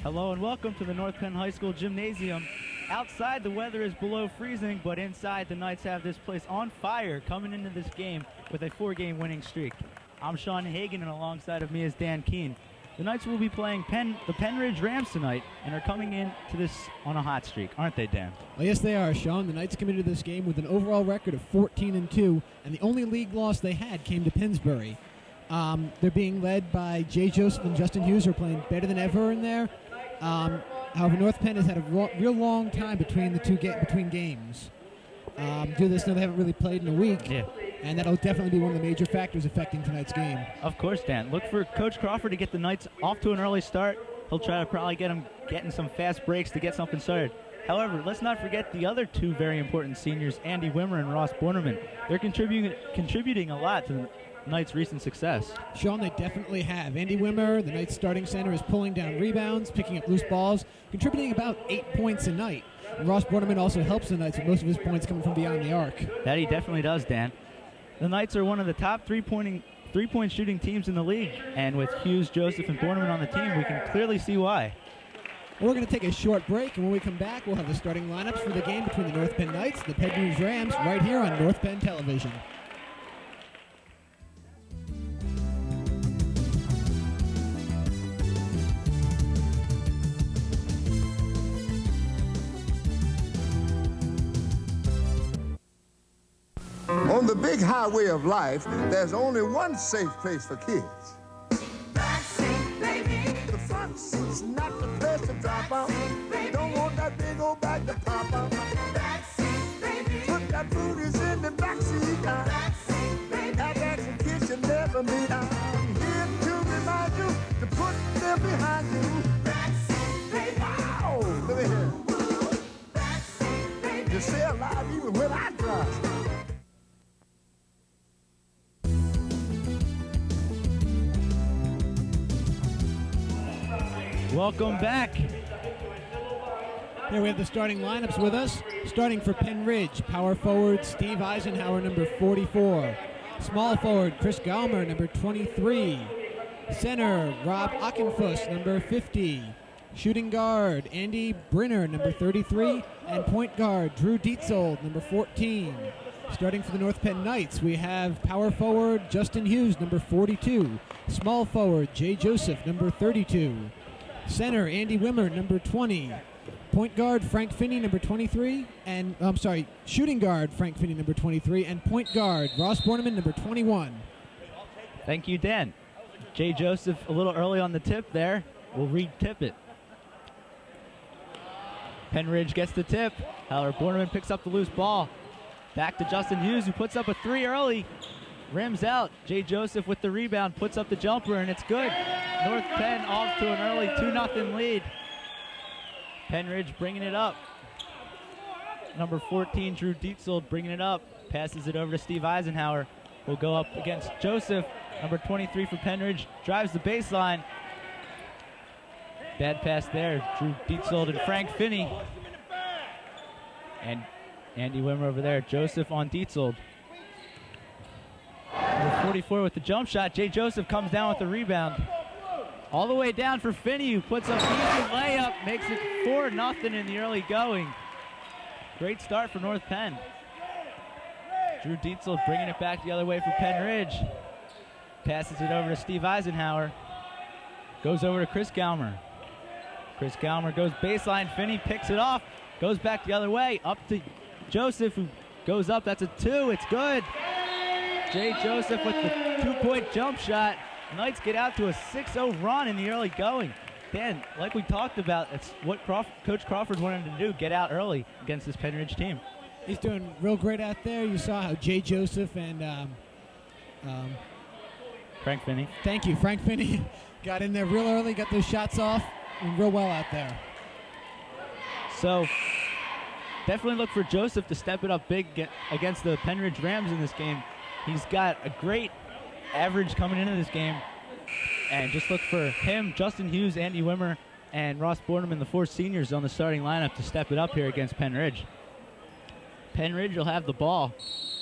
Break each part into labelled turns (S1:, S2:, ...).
S1: Hello and welcome to the North Penn High School Gymnasium. Outside the weather is below freezing, but inside the Knights have this place on fire coming into this game with a 4-game winning streak. I'm Sean Hagan and alongside of me is Dan Keene. The Knights will be playing the Pennridge Rams tonight and are coming into this on a hot streak, aren't they, Dan?
S2: Well, yes, they are, Sean. The Knights come into this game with an overall record of 14-2, and the only league loss they had came to Pennsbury. They're being led by Jay Joseph and Justin Hughes, who are playing better than ever in there. However, North Penn has had a real long time between the between games. Due to this, they haven't really played in a week, and that'll definitely be one of the major factors affecting tonight's game.
S1: Of course, Dan. Look for Coach Crawford to get the Knights off to an early start. He'll try to probably get them getting some fast breaks to get something started. However, let's not forget the other two very important seniors, Andy Wimmer and Ross Borneman. They're contributing a lot to the Knights' recent success.
S2: Sean, they definitely have. Andy Wimmer, the Knights' starting center, is pulling down rebounds, picking up loose balls, contributing about 8 points a night. And Ross Borneman also helps the Knights with most of his points coming from beyond the arc.
S1: That he definitely does, Dan. The Knights are one of the top three-point shooting teams in the league, and with Hughes, Joseph, and Borneman on the team, we can clearly see why.
S2: Well, we're going to take a short break, and when we come back, we'll have the starting lineups for the game between the North Penn Knights and the Pennridge Rams right here on North Penn Television.
S3: On the big highway of life, there's only one safe place for kids.
S4: Backseat, baby.
S3: The front seat's not the place to drop out. Don't want that big old bag to pop out.
S4: Backseat, baby.
S3: Put that booties in the backseat.
S4: Backseat, baby.
S3: Have action kids you never meet. I'm here to remind you to put them behind you.
S4: Backseat, baby.
S3: Wow, let me hear.
S4: Backseat, baby.
S3: You stay alive even when I drive.
S1: Welcome back.
S2: Here we have the starting lineups with us. Starting for Pennridge, power forward Steve Eisenhower, number 44. Small forward Chris Galmer, number 23. Center Rob Ockenfuss, number 50. Shooting guard Andy Brinner, number 33. And point guard Drew Dietzold, number 14. Starting for the North Penn Knights, we have power forward Justin Hughes, number 42. Small forward Jay Joseph, number 32. Center Andy Wimmer, number 20. Point guard Frank Finney, number 23. And shooting guard Frank Finney, number 23. And point guard Ross Borneman, number 21.
S1: Thank you, Dan. Jay Joseph a little early on the tip there. We'll re-tip it. Pennridge gets the tip. However, Borneman picks up the loose ball. Back to Justin Hughes, who puts up a 3 early. Rims out. Jay Joseph with the rebound, puts up the jumper, and it's good. North Penn off to an early 2-0 lead. Pennridge bringing it up. Number 14, Drew Dietzold, bringing it up. Passes it over to Steve Eisenhower. Will go up against Joseph. Number 23 for Pennridge. Drives the baseline. Bad pass there. Drew Dietzold and Frank Finney. And Andy Wimmer over there. Joseph on Dietzold. Number 44 with the jump shot. Jay Joseph comes down with the rebound. All the way down for Finney, who puts up a decent layup. Makes it 4-0 in the early going. Great start for North Penn. Drew Dietzold bringing it back the other way for Pennridge. Passes it over to Steve Eisenhower. Goes over to Chris Galmer. Chris Galmer goes baseline. Finney picks it off. Goes back the other way. Up to Joseph, who goes up. That's a 2. It's good. Jay Joseph with the 2-point jump shot. Knights get out to a 6-0 run in the early going. Dan, like we talked about, it's what Coach Crawford wanted to do, get out early against this Pennridge team.
S2: He's doing real great out there. You saw how Jay Joseph and
S1: Frank Finney.
S2: Thank you. Frank Finney got in there real early, got those shots off, and real well out there.
S1: So definitely look for Joseph to step it up big against the Pennridge Rams in this game. He's got a great average coming into this game. And just look for him, Justin Hughes, Andy Wimmer, and Ross Borneman, the 4 seniors on the starting lineup to step it up here against Pennridge. Pennridge will have the ball.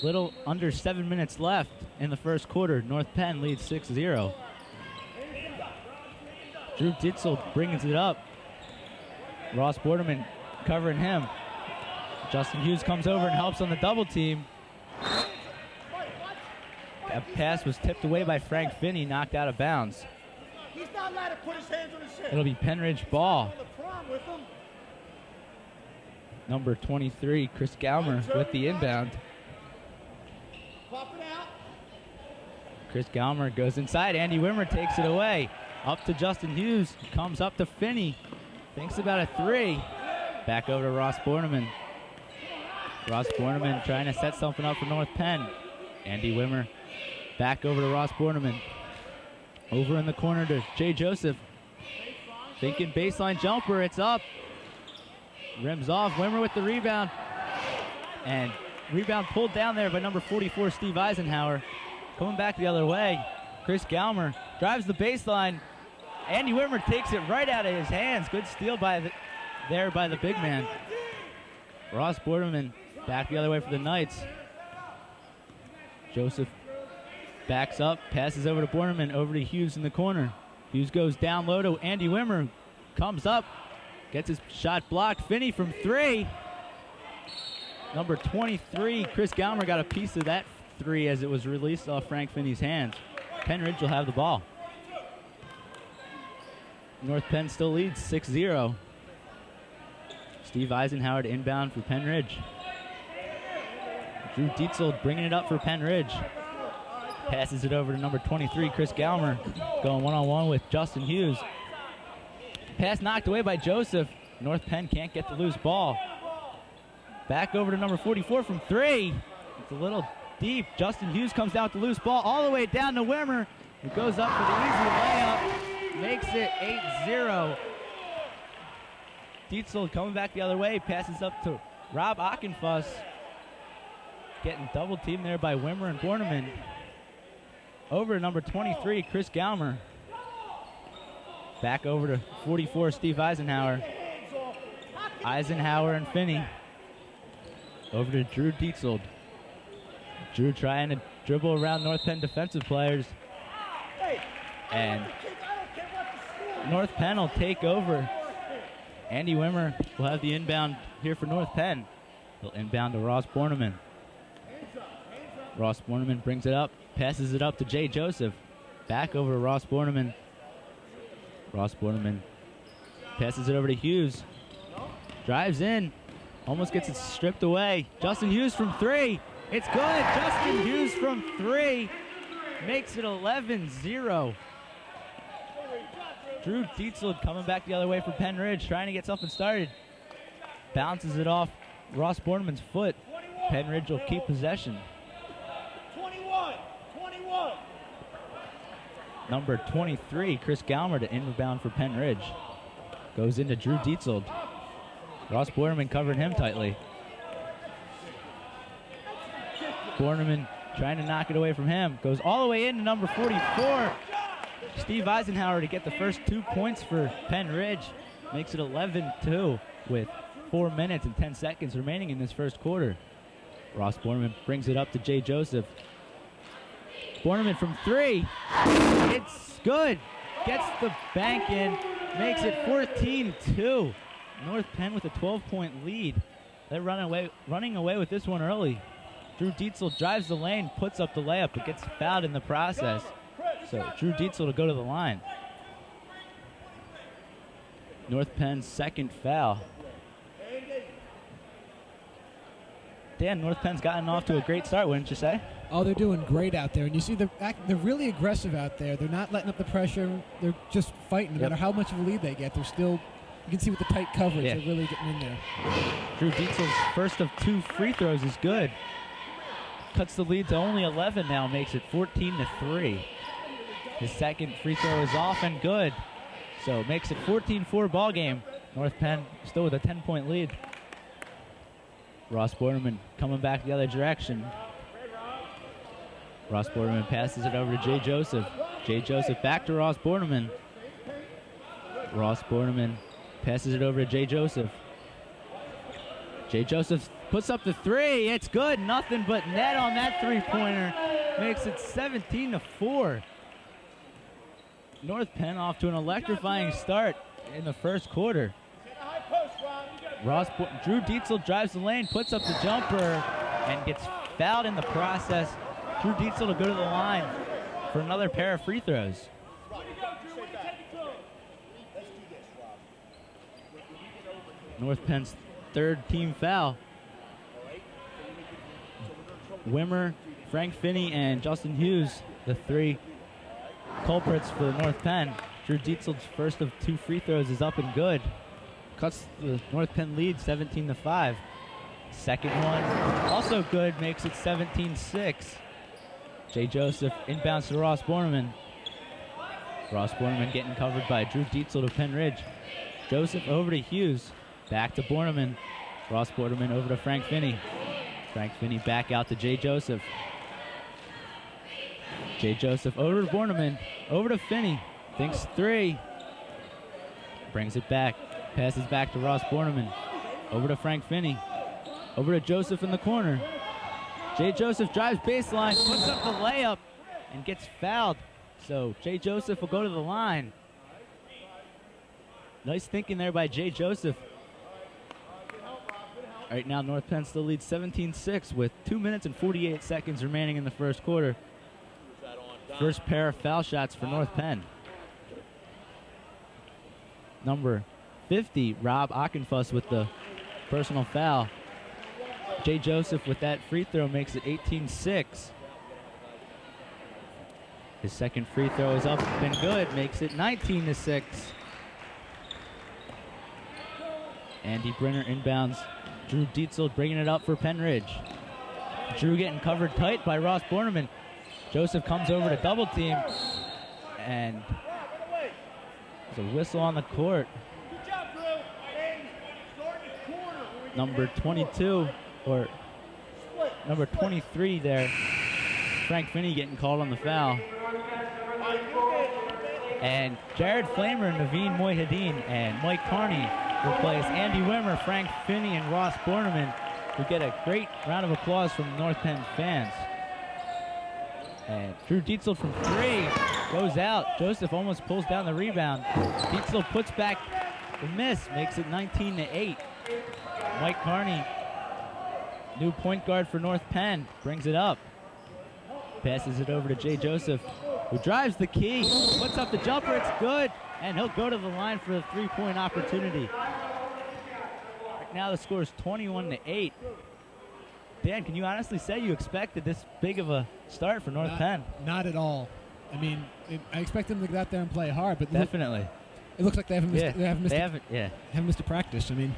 S1: Little under 7 minutes left in the first quarter. North Penn leads 6-0. Drew Dietzold brings it up. Ross Borderman covering him. Justin Hughes comes over and helps on the double team. That pass was tipped away by Frank Finney, knocked out of bounds.
S3: He's not allowed to put his hands on his hip.
S1: It'll be Pennridge ball.
S3: On the prom with him.
S1: Number 23, Chris Galmer with the inbound.
S3: Pop it out.
S1: Chris Galmer goes inside. Andy Wimmer takes it away. Up to Justin Hughes. Comes up to Finney. Thinks about a three. Back over to Ross Borneman. Ross Borneman trying to set something up for North Penn. Andy Wimmer back over to Ross Borneman. Over in the corner to Jay Joseph. Thinking baseline jumper. It's up. Rims off. Wimmer with the rebound. And rebound pulled down there by number 44, Steve Eisenhower. Coming back the other way. Chris Galmer drives the baseline. Andy Wimmer takes it right out of his hands. Good steal by the big man. Ross Borderman back the other way for the Knights. Joseph backs up, passes over to Borderman, over to Hughes in the corner. Hughes goes down low to Andy Wimmer. Comes up, gets his shot blocked. Finney from three. Number 23, Chris Galmer got a piece of that three as it was released off Frank Finney's hands. Pennridge will have the ball. North Penn still leads 6-0. Steve Eisenhower to inbound for Pennridge. Drew Dietzel bringing it up for Pennridge. Passes it over to number 23, Chris Galmer. Going one-on-one with Justin Hughes. Pass knocked away by Joseph. North Penn can't get the loose ball. Back over to number 44 from three. It's a little deep. Justin Hughes comes down with the loose ball all the way down to Wimmer, who goes up for the easy layup. Makes it 8-0. Dietzel coming back the other way. Passes up to Rob Ockenfuss. Getting double teamed there by Wimmer and Borneman. Over to number 23, Chris Galmer. Back over to 44, Steve Eisenhower. Eisenhower and Finney. Over to Drew Dietzel. Drew trying to dribble around North Penn defensive players. And North Penn will take over. Andy Wimmer will have the inbound here for North Penn. He'll inbound to Ross Borneman. Ross Borneman brings it up, passes it up to Jay Joseph. Back over to Ross Borneman. Ross Borneman passes it over to Hughes. Drives in, almost gets it stripped away. Justin Hughes from three. It's good. Justin Hughes from three makes it 11-0. Drew Dietzel coming back the other way for Pennridge, trying to get something started. Bounces it off Ross Borneman's foot. Pennridge will keep possession.
S3: 21.
S1: Number 23, Chris Galmer to inbound for Pennridge. Goes into Drew Dietzel. Ross Borneman covering him tightly. Borneman trying to knock it away from him. Goes all the way into number 44. Steve Eisenhower to get the first 2 points for Pennridge. Makes it 11-2 with 4 minutes and 10 seconds remaining in this first quarter. Ross Borneman brings it up to Jay Joseph. Borneman from three. It's good. Gets the bank in. Makes it 14-2. North Penn with a 12-point lead. They're running away with this one early. Drew Dietzel drives the lane, puts up the layup, but gets fouled in the process. So Drew Dietzel to go to the line. North Penn's second foul. Dan, North Penn's gotten off to a great start, wouldn't you say?
S2: Oh, they're doing great out there. And you see they're really aggressive out there. They're not letting up the pressure. They're just fighting. No matter how much of a lead they get, they're still, you can see with the tight coverage, they're really getting in there.
S1: Drew Dietzel's first of 2 free throws is good. Cuts the lead to only 11 now, makes it 14-3. His second free throw is off and good. So makes it 14-4 ball game. North Penn still with a 10-point lead. Ross Borneman coming back the other direction. Ross Borneman passes it over to Jay Joseph. Jay Joseph back to Ross Borneman. Ross Borneman passes it over to Jay Joseph. Jay Joseph puts up the three. It's good. Nothing but net on that three-pointer. Makes it 17-4. North Penn off to an electrifying start in the first quarter. Drew Dietzel drives the lane, puts up the jumper, and gets fouled in the process. Drew Dietzel to go to the line for another pair of free throws. North Penn's third team foul. Wimmer, Frank Finney, and Justin Hughes, the three culprits for North Penn. Drew Dietzel's first of 2 free throws is up and good. Cuts the North Penn lead 17-5. Second one, also good, makes it 17-6. Jay Joseph inbounds to Ross Borneman. Ross Borneman getting covered by Drew Dietzel to Pennridge. Joseph over to Hughes. Back to Borneman. Ross Borneman over to Frank Finney. Frank Finney back out to Jay Joseph. Jay Joseph over to Borneman. Over to Finney. Thinks 3. Brings it back. Passes back to Ross Borneman. Over to Frank Finney. Over to Joseph in the corner. Jay Joseph drives baseline, puts up the layup, and gets fouled. So Jay Joseph will go to the line. Nice thinking there by Jay Joseph. Right now, North Penn still leads 17-6 with 2 minutes and 48 seconds remaining in the first quarter. First pair of foul shots for North Penn. Number 50, Rob Ockenfuss with the personal foul. Jay Joseph with that free throw makes it 18-6. His second free throw is up and good, makes it 19-6. Andy Brenner inbounds. Drew Dietzel bringing it up for Pennridge. Drew getting covered tight by Ross Borneman. Joseph comes over to double team, and there's a whistle on the court. Number 22, or number 23 there, Frank Finney getting called on the foul. And Jared Flamer, Naveen Moyhedin, and Mike Carney replace Andy Wimmer, Frank Finney, and Ross Borneman, who get a great round of applause from North Penn fans. And Drew Dietzel from 3 goes out. Joseph almost pulls down the rebound. Dietzel puts back the miss, makes it 19-8. Mike Carney, new point guard for North Penn, brings it up. Passes it over to Jay Joseph, who drives the key, puts up the jumper, it's good, and he'll go to the line for the 3-point opportunity. Right now the score is 21-8. Dan, can you honestly say you expected this big of a start for North Penn?
S2: Not at all. I mean, I expect them to get out there and play hard, but
S1: definitely.
S2: It looks like they haven't missed, haven't missed a practice. I mean,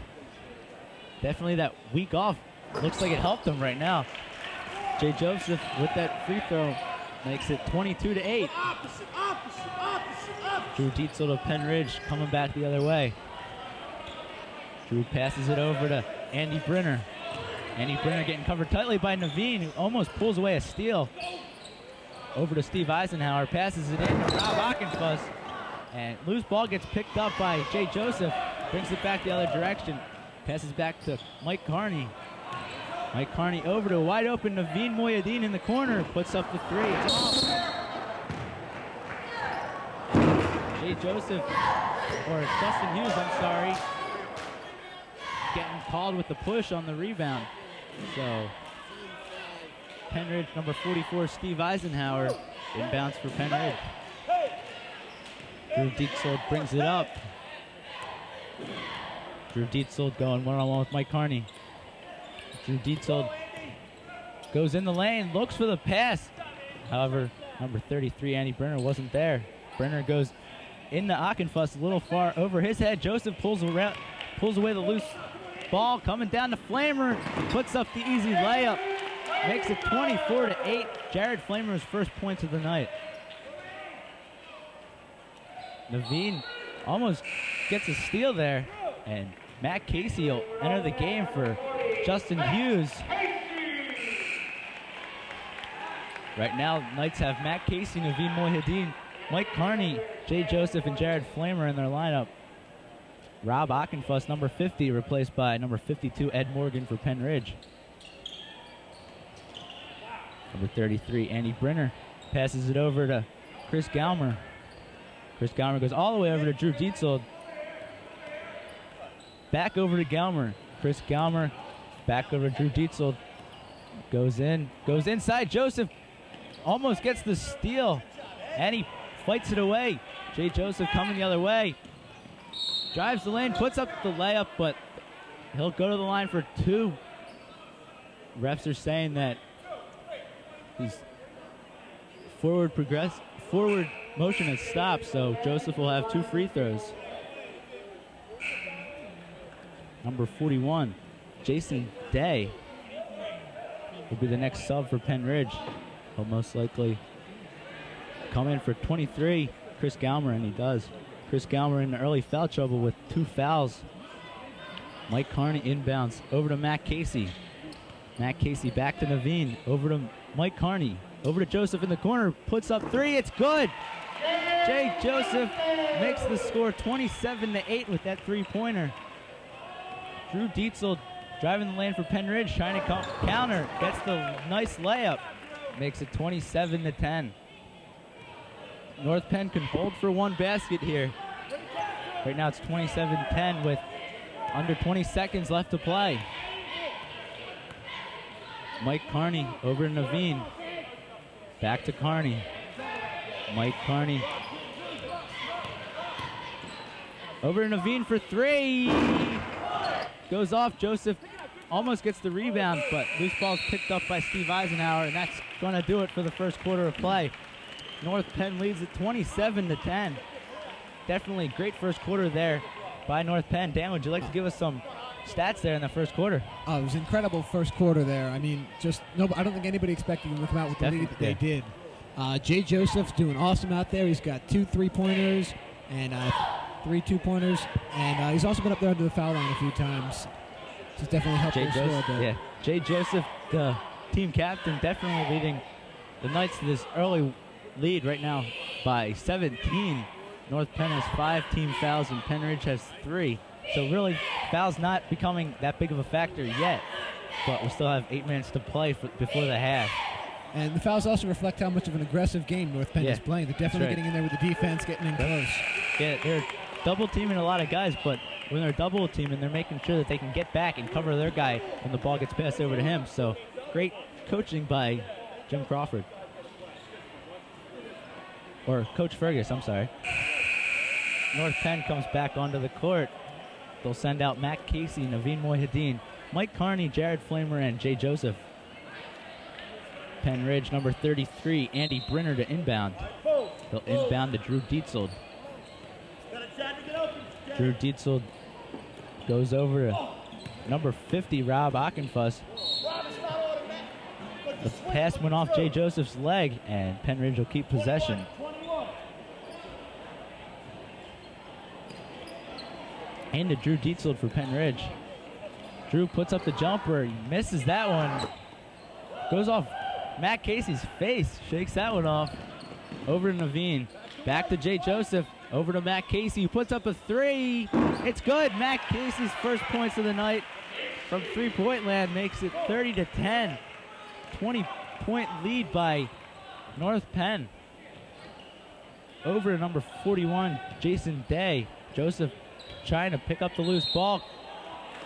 S1: definitely that week off looks like it helped them right now. Jay Joseph with that free throw makes it 22-8. Drew Dietzel to Pennridge coming back the other way. Drew passes it over to Andy Brenner. Andy Brenner getting covered tightly by Naveen, who almost pulls away a steal. Over to Steve Eisenhower, passes it in to Rob Ockenfuss. And loose ball gets picked up by Jay Joseph, brings it back the other direction. Passes back to Mike Carney. Mike Carney over to a wide open Naveen Moyhedin in the corner, puts up the 3. It's off. Jay Joseph, or Justin Hughes, I'm sorry, getting called with the push on the rebound. So Pennridge, number 44, Steve Eisenhower, inbounds for Pennridge. Drew Dietzel brings it up. Drew Dietzel going one-on-one with Mike Carney. Drew Dietzel goes in the lane, looks for the pass. However, number 33, Andy Brenner, wasn't there. Brenner goes into Ockenfuss, a little far over his head. Joseph pulls away the loose ball, coming down to Flamer, puts up the easy layup, makes it 24-8. Jared Flamer's first points of the night. Naveen almost gets a steal there, and Matt Casey will enter the game for Justin Hughes. Right now, Knights have Matt Casey, Naveen Moyhedin, Mike Carney, Jay Joseph, and Jared Flamer in their lineup. Rob Ockenfuss, number 50, replaced by number 52, Ed Morgan for Pennridge. Number 33, Andy Brenner, passes it over to Chris Galmer. Chris Galmer goes all the way over to Drew Dietzel. back over to Gelmer. Chris Gelmer back over to Drew Dietzel. Goes inside. Joseph almost gets the steal, and he fights it away. Jay Joseph coming the other way. Drives the lane, puts up the layup, but he'll go to the line for 2. Refs are saying that his forward motion has stopped, so Joseph will have 2 free throws. Number 41, Jason Day, will be the next sub for Pennridge. He'll most likely come in for 23, Chris Galmer, and he does. Chris Galmer in early foul trouble with 2 fouls. Mike Carney inbounds over to Matt Casey. Matt Casey back to Naveen, over to Mike Carney, over to Joseph in the corner, puts up 3, it's good! Jay Joseph makes the score 27-8 with that 3-pointer. Drew Dietzel driving the lane for Pennridge, trying to counter, gets the nice layup, makes it 27-10. North Penn can hold for 1 basket here. Right now it's 27-10 with under 20 seconds left to play. Mike Carney over to Naveen. Back to Carney. Mike Carney over to Naveen for 3. Goes off. Joseph almost gets the rebound, but loose ball's picked up by Steve Eisenhower, and that's going to do it for the first quarter of play. North Penn leads at 27-10. Definitely great first quarter there by North Penn. Dan, would you like to give us some stats there in the first quarter?
S2: Oh, it was an incredible first quarter there. I mean, I don't think anybody expected them to come out with the lead that they did. Jay Joseph's doing awesome out there. He's got 2 3-pointers and 3 2-pointers, and he's also been up there under the foul line a few times. He's definitely helped them score a bit.
S1: Yeah, Jay Joseph, the team captain, definitely leading the Knights to this early lead right now by 17. North Penn has 5 team fouls and Pennridge has 3. So really, fouls not becoming that big of a factor yet, but we still have 8 minutes to play before the half.
S2: And the fouls also reflect how much of an aggressive game North Penn is playing. They're definitely getting in there with the defense, getting in close.
S1: Yeah, they're double teaming a lot of guys, but when they're double teaming, they're making sure that they can get back and cover their guy when the ball gets passed over to him. So great coaching by Jim Crawford. Or Coach Fergus, I'm sorry. North Penn comes back onto the court. They'll send out Matt Casey, Naveen Mohiuddin, Mike Carney, Jared Flamer, and Jay Joseph. Pennridge, number 33, Andy Brenner to inbound. They'll inbound to Drew Dietzel. Drew Dietzel goes over to number 50, Rob Ockenfuss. The pass went off Jay Joseph's leg, and Pennridge will keep possession. And to Drew Dietzel for Pennridge. Drew puts up the jumper. He misses that one. Goes off Matt Casey's face. Shakes that one off. Over to Naveen. Back to Jay Joseph. Over to Matt Casey, who puts up a 3. It's good. Matt Casey's first points of the night from three-point land makes it 30-10. 20-point lead by North Penn. Over to number 41, Jason Day. Joseph trying to pick up the loose ball.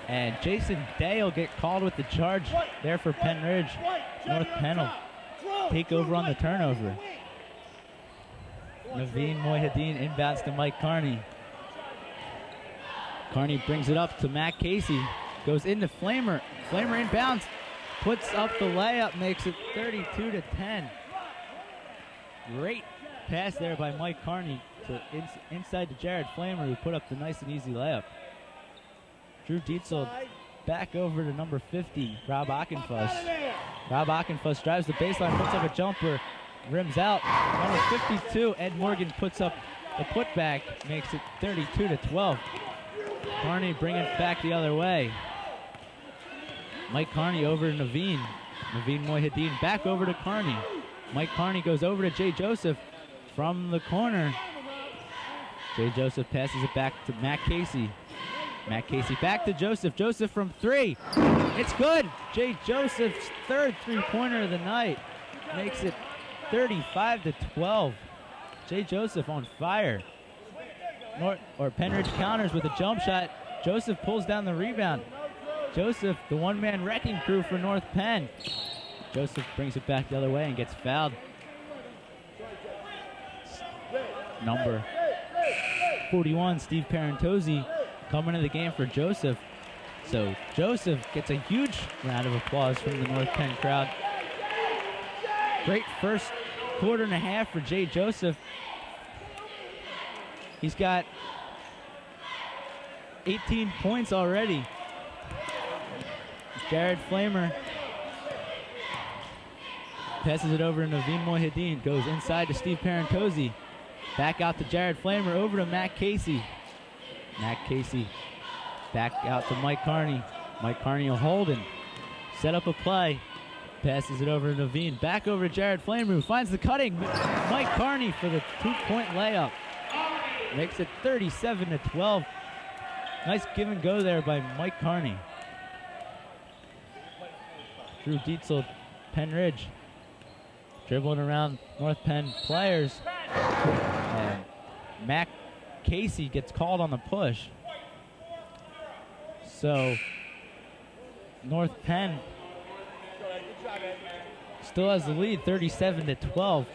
S1: And Jason Day will get called with the charge there for Pennridge. North Penn will take over on the turnover. Naveen Mohiuddin inbounds to Mike Carney. Carney brings it up to Matt Casey. Goes into Flamer. Flamer inbounds. Puts up the layup. Makes it 32-10. Great pass there by Mike Carney to inside to Jared Flamer, who put up the nice and easy layup. Drew Dietzel back over to number 50, Rob Ockenfuss. Rob Ockenfuss drives the baseline, puts up a jumper, rims out. Number 52, Ed Morgan puts up the putback, makes it 32-12. Carney bringing it back the other way. Mike Carney over to Naveen. Naveen Mohiuddin back over to Carney. Mike Carney goes over to Jay Joseph from the corner. Jay Joseph passes it back to Matt Casey. Matt Casey back to Joseph. Joseph from 3. It's good. Jay Joseph's third three-pointer of the night makes it 35-12. Jay Joseph on fire. Pennridge counters with a jump shot. Joseph pulls down the rebound. Joseph, the one-man wrecking crew for North Penn. Joseph brings it back the other way and gets fouled. Number 41, Steve Parentozzi, coming into the game for Joseph. So Joseph gets a huge round of applause from the North Penn crowd. Great first quarter and a half for Jay Joseph. He's got 18 points already. Jared Flamer passes it over to Naveen Mohideen. Goes inside to Steve Parentozzi. Back out to Jared Flamer. Over to Matt Casey. Matt Casey back out to Mike Carney. Mike Carney will hold and set up a play. Passes it over to Naveen. Back over to Jared Flamer, who finds the cutting. Mike Carney for the two-point layup. Makes it 37-12. Nice give and go there by Mike Carney. Drew Dietzel, Pennridge, dribbling around North Penn players. And Mac Casey gets called on the push. So North Penn still has the lead, 37-12.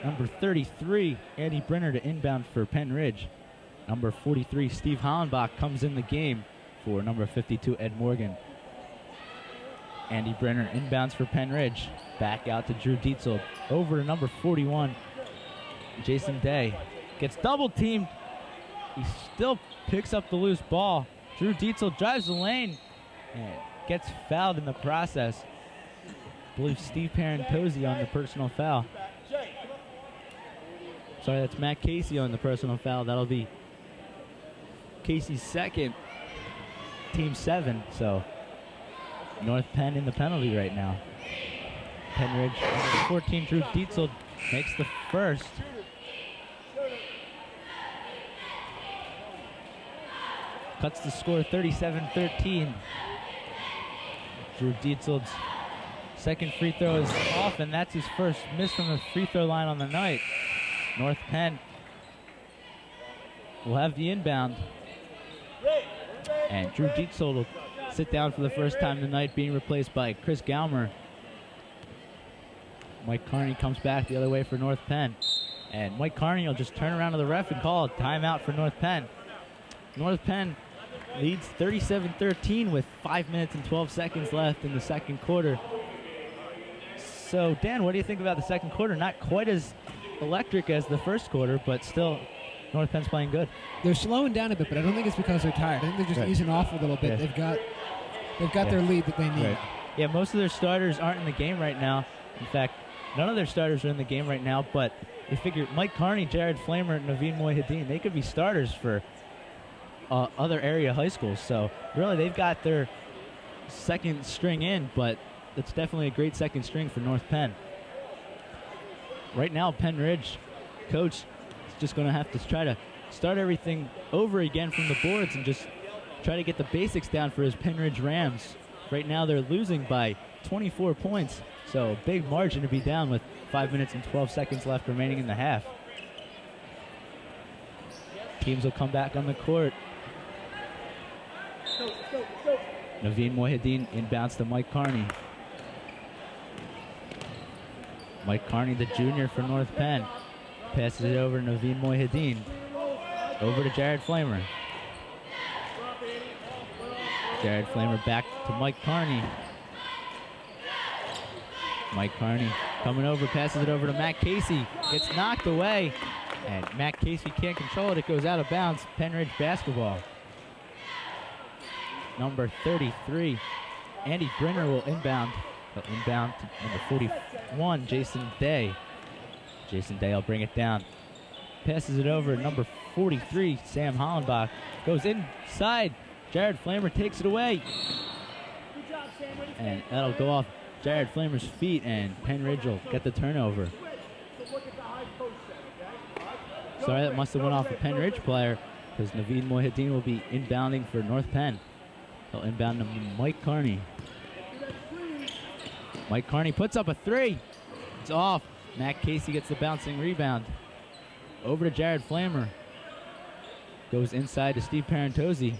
S1: Number 33, Andy Brenner to inbound for Pennridge. Number 43, Steve Hollenbach comes in the game for number 52, Ed Morgan. Andy Brenner inbounds for Pennridge. Back out to Drew Dietzel. Over to number 41, Jason Day. Gets double teamed. He still picks up the loose ball. Drew Dietzel drives the lane and gets fouled in the process. I believe Steve Parentozzi on the personal foul. Sorry, that's Matt Casey on the personal foul. That'll be Casey's second, team 7. So North Penn in the penalty right now. Pennridge, number 14, Drew Dietzel makes the first. Cuts the score 37-13. Drew Dietzel's second free throw is off, and that's his first miss from the free throw line on the night. North Penn will have the inbound. And Drew Dietzel will sit down for the first time tonight, being replaced by Chris Gaumer. Mike Carney comes back the other way for North Penn. And Mike Carney will just turn around to the ref and call a timeout for North Penn. North Penn leads 37-13 with 5 minutes and 12 seconds left in the second quarter. So, Dan, what do you think about the second quarter? Not quite as electric as the first quarter, but still North Penn's playing good.
S2: They're slowing down a bit, but I don't think it's because they're tired. I think they're just easing off a little bit.
S1: Yeah.
S2: They've got their lead that they need.
S1: Right. Yeah, most of their starters aren't in the game right now. In fact, none of their starters are in the game right now, but you figure Mike Carney, Jared Flamer, and Naveen Mohideen, they could be starters for other area high schools. So really they've got their second string in, but it's definitely a great second string for North Penn. Right now, Pennridge coach is just going to have to try to start everything over again from the boards and just try to get the basics down for his Pennridge Rams. Right now they're losing by 24 points, so a big margin to be down with 5 minutes and 12 seconds left remaining in the half. Teams will come back on the court. Naveen Mohideen inbounds to Mike Carney. Mike Carney, the junior for North Penn, passes it over to Naveen Mohideen. Over to Jared Flamer. Jared Flamer back to Mike Carney. Mike Carney coming over, passes it over to Matt Casey. Gets knocked away, and Matt Casey can't control it. It goes out of bounds. Pennridge basketball. Number 33, Andy Brenner will inbound. Inbound to number 41, Jason Day. Jason Day will bring it down. Passes it over to number 43, Sam Hollenbach. Goes inside. Jared Flamer takes it away. And that'll go off Jared Flamer's feet, and Pennridge will get the turnover. Sorry, that must have went off a Pennridge player, because Naveen Mohideen will be inbounding for North Penn. He'll inbound to Mike Carney. Mike Carney puts up a three. It's off. Matt Casey gets the bouncing rebound. Over to Jared Flamer. Goes inside to Steve Parentozzi.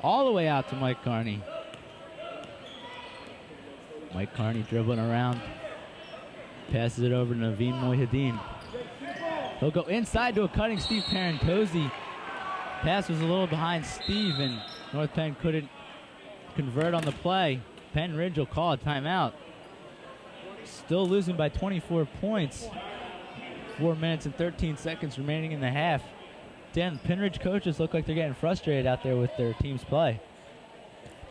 S1: All the way out to Mike Carney. Mike Carney dribbling around. Passes it over to Naveen Mohiuddin. He'll go inside to a cutting Steve Parentozzi. Pass was a little behind Steve, and North Penn couldn't convert on the play. Pennridge will call a timeout. Still losing by 24 points. 4 minutes and 13 seconds remaining in the half. Dan, Pennridge coaches look like they're getting frustrated out there with their team's play.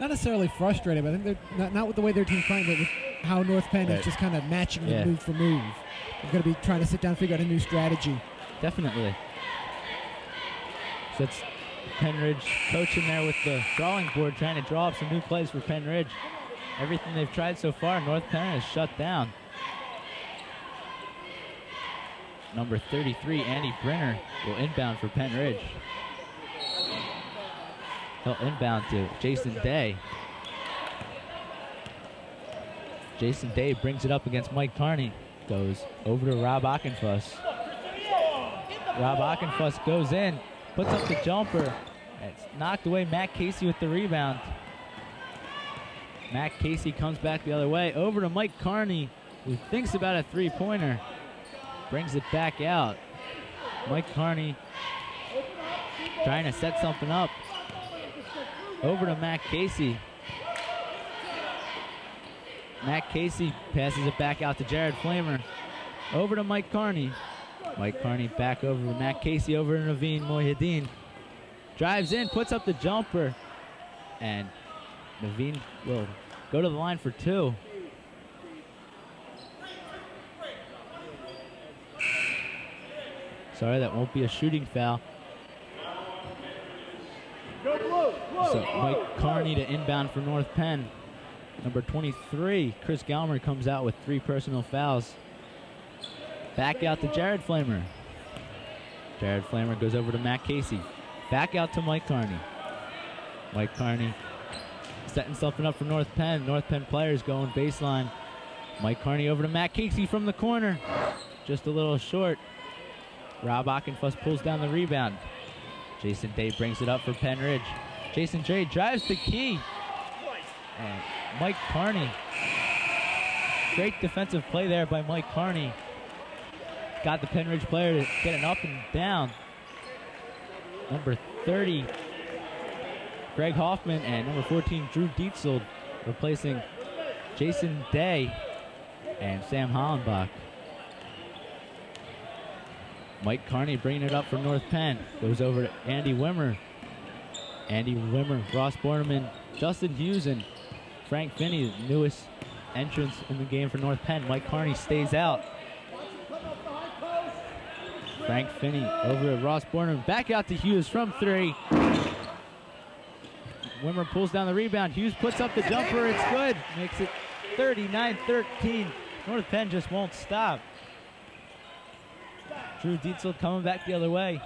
S2: Not necessarily frustrated, but I think they're not with the way their team's playing, but with how North Penn is just kind of matching them move for move. They're going to be trying to sit down and figure out a new strategy.
S1: Definitely. So it's Pennridge coaching there with the drawing board, trying to draw up some new plays for Pennridge. Everything they've tried so far, North Penn has shut down. Number 33, Andy Brenner, will inbound for Pennridge. He'll inbound to Jason Day. Jason Day brings it up against Mike Carney. Goes over to Rob Ockenfuss. Rob Ockenfuss goes in, puts up the jumper. It's knocked away. Matt Casey with the rebound. Matt Casey comes back the other way. Over to Mike Carney, who thinks about a three-pointer. Brings it back out. Mike Carney trying to set something up. Over to Matt Casey. Matt Casey passes it back out to Jared Flamer. Over to Mike Carney. Mike Carney back over to Matt Casey, over to Naveen Mohiuddin. Drives in, puts up the jumper. And Naveen will go to the line for two. Sorry, that won't be a shooting foul. So Mike Carney to inbound for North Penn. Number 23, Chris Galmer, comes out with 3 personal fouls. Back out to Jared Flamer. Jared Flamer goes over to Matt Casey. Back out to Mike Carney. Mike Carney setting something up for North Penn. North Penn players going baseline. Mike Carney over to Matt Casey from the corner. Just a little short. Rob Ockenfuss pulls down the rebound. Jason Day brings it up for Pennridge. Jason Day drives the key. And Mike Carney. Great defensive play there by Mike Carney. Got the Pennridge player to get an up and down. Number 30, Greg Hoffman, and number 14, Drew Dietzel, replacing Jason Day and Sam Hollenbach. Mike Carney bringing it up for North Penn. Goes over to Andy Wimmer. Andy Wimmer, Ross Borneman, Justin Hughes, and Frank Finney, the newest entrance in the game for North Penn. Mike Carney stays out. Frank Finney over to Ross Borneman. Back out to Hughes from 3. Wimmer pulls down the rebound. Hughes puts up the jumper. It's good. Makes it 39-13. North Penn just won't stop. Drew Dietzel coming back the other way.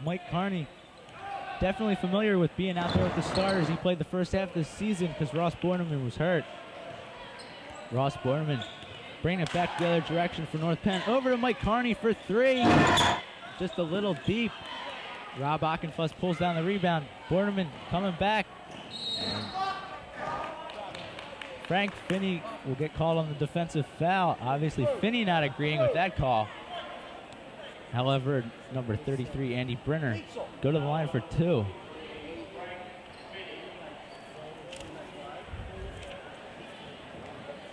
S1: Mike Carney, definitely familiar with being out there with the starters. He played the first half of the season because Ross Borneman was hurt. Ross Borneman bringing it back the other direction for North Penn. Over to Mike Carney for 3. Just a little deep. Rob Ockenfuss pulls down the rebound. Borneman coming back. And Frank Finney will get called on the defensive foul. Obviously, Finney not agreeing with that call. However, number 33, Andy Brenner, go to the line for 2.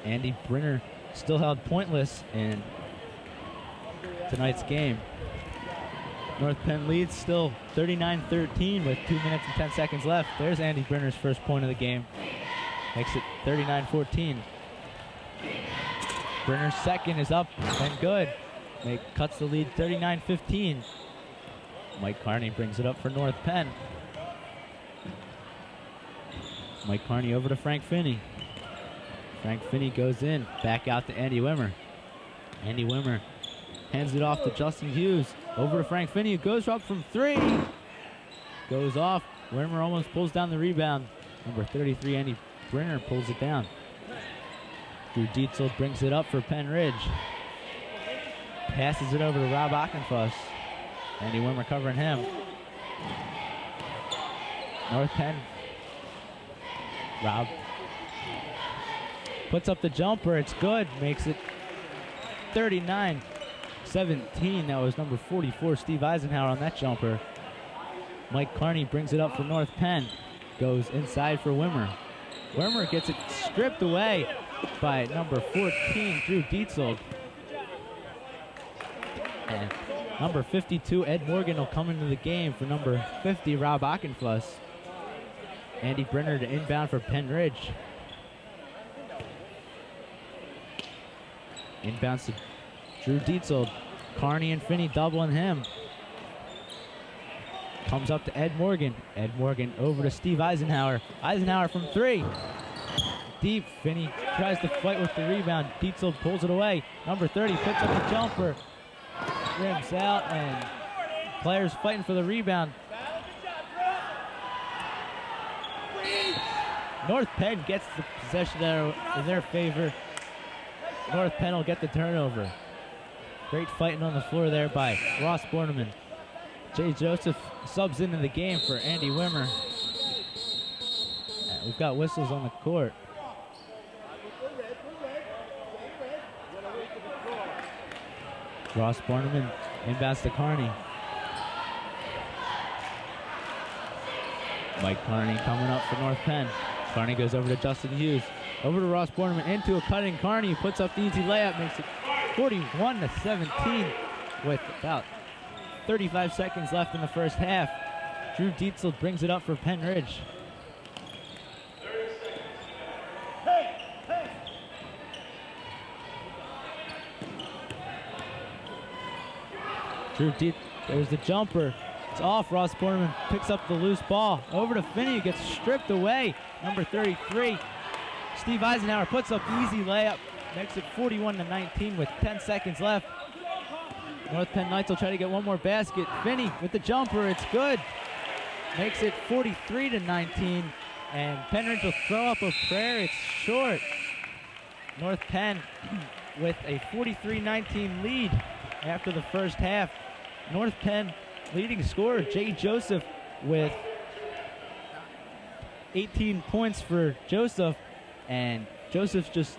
S1: Andy Brenner still held pointless in tonight's game. North Penn leads still 39-13 with 2 minutes and 10 seconds left. There's Andy Brenner's first point of the game. Makes it 39-14. Brenner's second is up and good. Cuts the lead 39-15. Mike Carney brings it up for North Penn. Mike Carney over to Frank Finney. Frank Finney goes in, back out to Andy Wimmer. Andy Wimmer hands it off to Justin Hughes. Over to Frank Finney, who goes up from 3. Goes off. Wimmer almost pulls down the rebound. Number 33, Andy Brenner, pulls it down. Drew Dietzel brings it up for Pennridge. Passes it over to Rob Ockenfuss. Andy Wimmer covering him. North Penn. Rob puts up the jumper. It's good. Makes it 39-17. That was number 44, Steve Eisenhower, on that jumper. Mike Carney brings it up for North Penn. Goes inside for Wimmer. Wimmer gets it stripped away by number 14, Drew Dietzold. And number 52, Ed Morgan, will come into the game for number 50, Rob Ockenfuss. Andy Brenner to inbound for Pennridge. Inbounds to Drew Dietzold. Carney and Finney doubling him. Comes up to Ed Morgan. Ed Morgan over to Steve Eisenhower. Eisenhower from 3. Deep. Finney tries to fight with the rebound. Dietzold pulls it away. Number 30 puts up the jumper. Rims out, and players fighting for the rebound. North Penn gets the possession there in their favor. North Penn will get the turnover. Great fighting on the floor there by Ross Borneman. Jay Joseph subs into the game for Andy Wimmer. And we've got whistles on the court. Ross Borneman inbounds to Carney. Mike Carney coming up for North Penn. Carney goes over to Justin Hughes. Over to Ross Borneman, into a cutting Carney. Puts up the easy layup, makes it 41-17 with about 35 seconds left in the first half. Drew Dietzold brings it up for Pennridge. There's the jumper. It's off. Ross Borneman picks up the loose ball. Over to Finney, gets stripped away. Number 33, Steve Eisenhower puts up the easy layup. Makes it 41-19 with 10 seconds left. North Penn Knights will try to get one more basket. Finney with the jumper. It's good. Makes it 43-19. And Pennridge will throw up a prayer. It's short. North Penn with a 43-19 lead after the first half. North Penn leading scorer Jay Joseph with 18 points for Joseph. And Joseph's just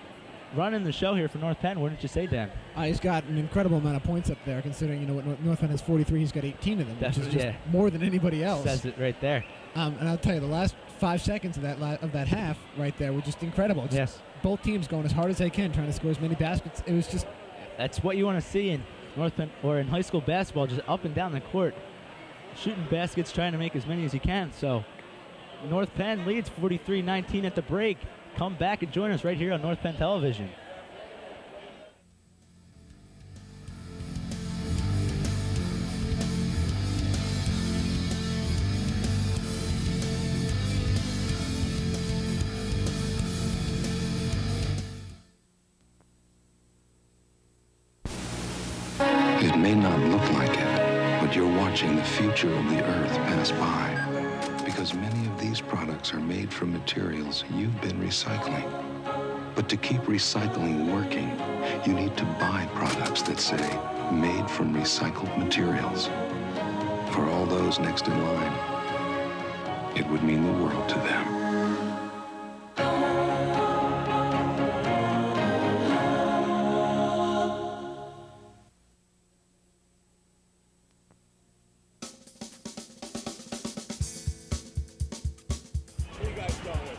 S1: running the show here for North Penn. What did you say, Dan?
S2: He's got an incredible amount of points up there, considering what North Penn has 43. He's got 18 of them, which is just more than anybody else.
S1: Says it right there.
S2: And I'll tell you, the last 5 seconds of that half right there were just incredible.
S1: Yes.
S2: Both teams going as hard as they can, trying to score as many baskets. It was just...
S1: That's what you want to see in North Penn or in high school basketball, just up and down the court, shooting baskets, trying to make as many as you can. So North Penn leads 43-19 at the break. Come back and join us right here on North Penn Television.
S5: It may not look like it, but you're watching the future of the Earth pass by. Because many of these products are made from materials you've been recycling. But to keep recycling working, you need to buy products that say, made from recycled materials. For all those next in line, it would mean the world to them.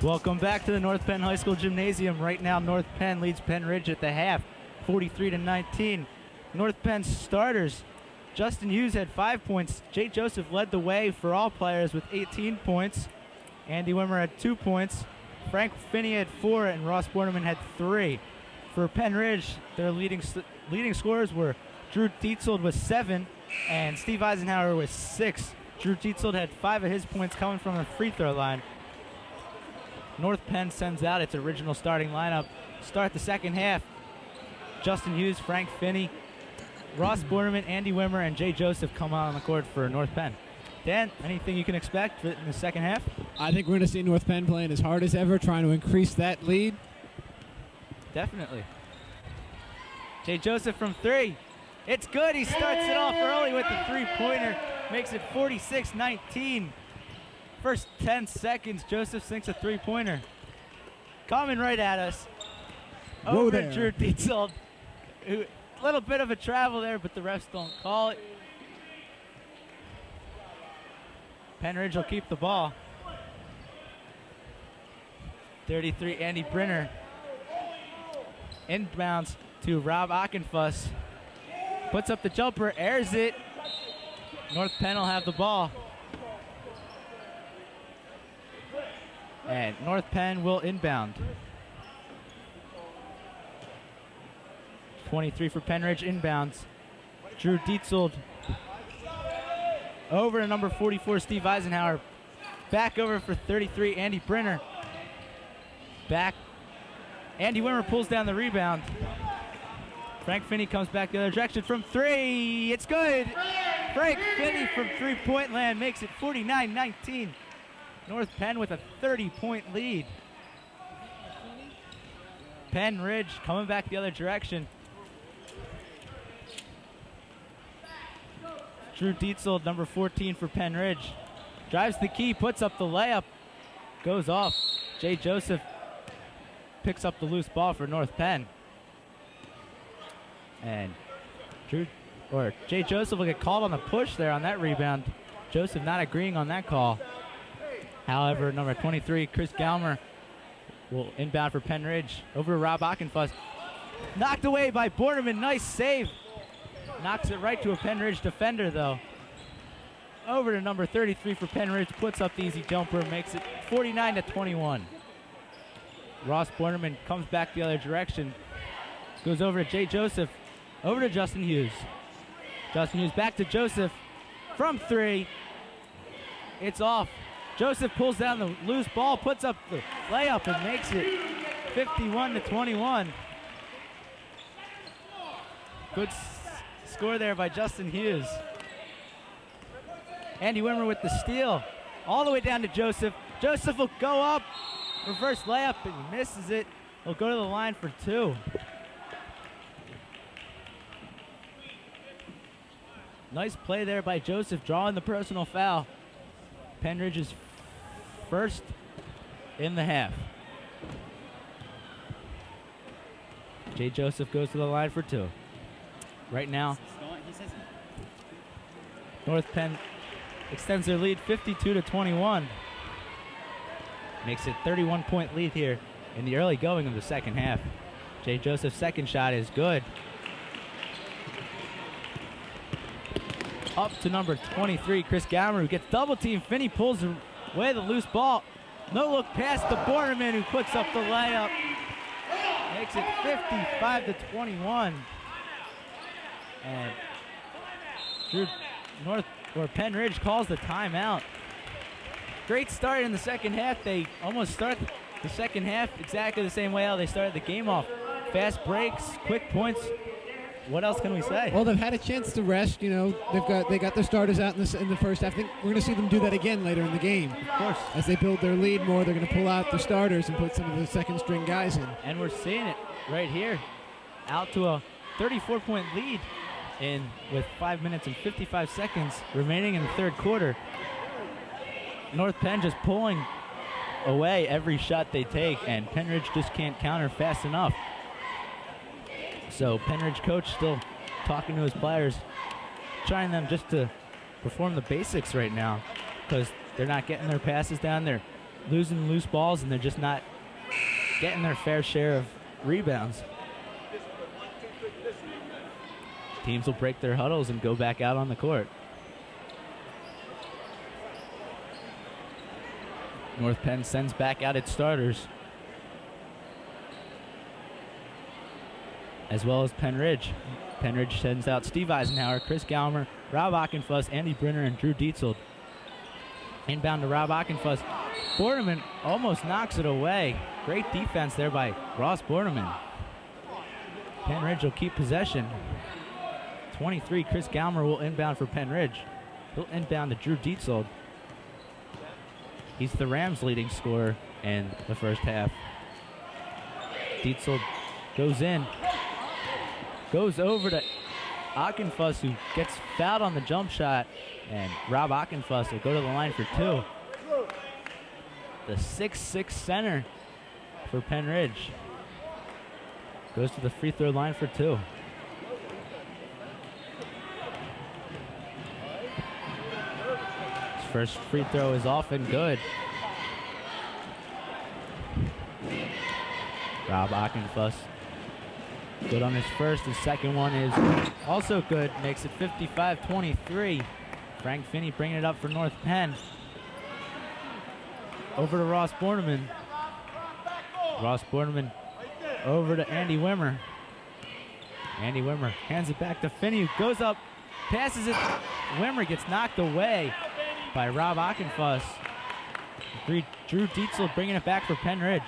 S1: Welcome back to the North Penn High School Gymnasium. Right now, North Penn leads Pennridge at the half, 43-19. North Penn starters, Justin Hughes had 5 points. Jay Joseph led the way for all players with 18 points. Andy Wimmer had 2 points. Frank Finney had 4, and Ross Borneman had 3. For Pennridge, their leading scorers were Drew Dietzold with 7, and Steve Eisenhower with 6. Drew Dietzold had 5 of his points coming from the free throw line. North Penn sends out its original starting lineup. Start the second half. Justin Hughes, Frank Finney, Ross Borneman, Andy Wimmer, and Jay Joseph come out on the court for North Penn. Dan, anything you can expect in the second half?
S2: I think we're going to see North Penn playing as hard as ever, trying to increase that lead.
S1: Definitely. Jay Joseph from 3. It's good. He starts it off early with the three-pointer. Makes it 46-19. first 10 seconds, Joseph sinks a three-pointer. Coming right at us.
S2: Whoa
S1: Over
S2: there.
S1: Drew Dietzold. A little bit of a travel there, but the refs don't call it. Pennridge will keep the ball. 33, Andy Brenner. Inbounds to Rob Ockenfuss. Puts up the jumper, airs it. North Penn will have the ball. And North Penn will inbound. 23 for Pennridge inbounds. Drew Dietzold over to number 44, Steve Eisenhower. Back over for 33, Andy Brenner. Back. Andy Wimmer pulls down the rebound. Frank Finney comes back the other direction from three. It's good. Frank Finney from three-point land makes it 49-19. North Penn with a 30-point lead. Pennridge coming back the other direction. Drew Dietzold, number 14 for Pennridge. Drives the key, puts up the layup. Goes off. Jay Joseph picks up the loose ball for North Penn. And Jay Joseph will get called on the push there on that rebound. Joseph not agreeing on that call. However, number 23, Chris Galmer, will inbound for Pennridge. Over to Rob Ockenfuss. Knocked away by Borderman. Nice save. Knocks it right to a Pennridge defender, though. Over to number 33 for Pennridge. Puts up the easy jumper and makes it 49-21. Ross Borderman comes back the other direction. Goes over to Jay Joseph. Over to Justin Hughes. Justin Hughes back to Joseph. From three. It's off. Joseph pulls down the loose ball, puts up the layup, and makes it 51-21. Good score there by Justin Hughes. Andy Wimmer with the steal. All the way down to Joseph. Joseph will go up. Reverse layup, and he misses it. He'll go to the line for two. Nice play there by Joseph, drawing the personal foul. Pennridge is first in the half. Jay Joseph goes to the line for two. Right now, North Penn extends their lead 52-21. Makes it 31-point lead here in the early going of the second half. Jay Joseph's second shot is good. Up to number 23, Chris Galmer, who gets double teamed. Finney pulls away the loose ball. No look past the Borderman, who puts up the layup. Makes it 55-21. And Pennridge calls the timeout. Great start in the second half. They almost start the second half exactly the same way how they started the game off. Fast breaks, quick points. What else can we say?
S2: Well, they've had a chance to rest. You know, they got their starters out in the first half. I think we're going to see them do that again later in the game.
S1: Of course.
S2: As they build their lead more, they're going to pull out the starters and put some of the second-string guys in.
S1: And we're seeing it right here. Out to a 34-point lead with 5 minutes and 55 seconds remaining in the third quarter. North Penn just pulling away every shot they take, and Pennridge just can't counter fast enough. So Pennridge coach still talking to his players, trying them just to perform the basics right now, because they're not getting their passes down, they're losing loose balls, and they're just not getting their fair share of rebounds. Teams will break their huddles and go back out on the court. North Penn sends back out its starters, as well as Pennridge. Pennridge sends out Steve Eisenhower, Chris Galmer, Rob Ockenfuss, Andy Brenner, and Drew Dietzold. Inbound to Rob Ockenfuss. Borderman almost knocks it away. Great defense there by Ross Borderman. Pennridge will keep possession. 23, Chris Galmer will inbound for Pennridge. He'll inbound to Drew Dietzold. He's the Rams' leading scorer in the first half. Dietzold goes in. Goes over to Ockenfuss, who gets fouled on the jump shot. And Rob Ockenfuss will go to the line for two. The 6'6" center for Pennridge. Goes to the free throw line for 2. His first free throw is off and good. Rob Ockenfuss good on his first. His second one is also good. Makes it 55-23. Frank Finney bringing it up for North Penn. Over to Ross Borneman. Ross Borneman over to Andy Wimmer. Andy Wimmer hands it back to Finney, who goes up, passes it. Wimmer gets knocked away by Rob Ockenfuss. Drew Dietzel bringing it back for Pennridge.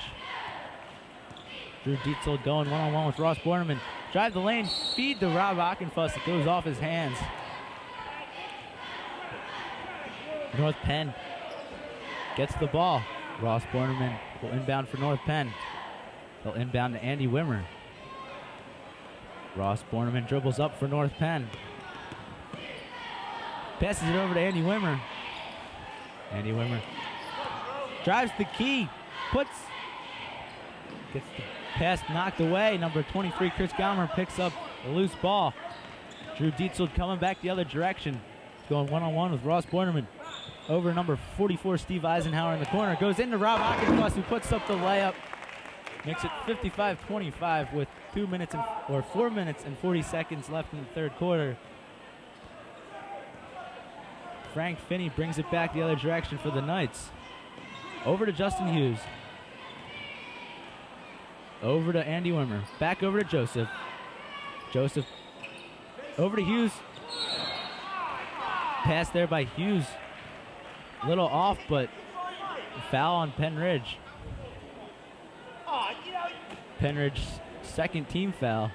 S1: Drew Dietzel going one-on-one with Ross Borneman. Drive the lane, feed to Rob Ockenfuss. It goes off his hands. North Penn gets the ball. Ross Borneman will inbound for North Penn. They'll inbound to Andy Wimmer. Ross Borneman dribbles up for North Penn. Passes it over to Andy Wimmer. Andy Wimmer drives the key. Gets the pass knocked away. Number 23, Chris Gaumer, picks up the loose ball. Drew Dietzel coming back the other direction. Going one-on-one with Ross Borneman. Over number 44, Steve Eisenhower in the corner. Goes into Rob Ockenfuss, who puts up the layup. Makes it 55-25 with 4 minutes and 40 seconds left in the third quarter. Frank Finney brings it back the other direction for the Knights. Over to Justin Hughes. Over to Andy Wimmer. Back over to Joseph. Joseph over to Hughes. Pass there by Hughes. Little off, but foul on Pennridge. Pennridge's second team foul.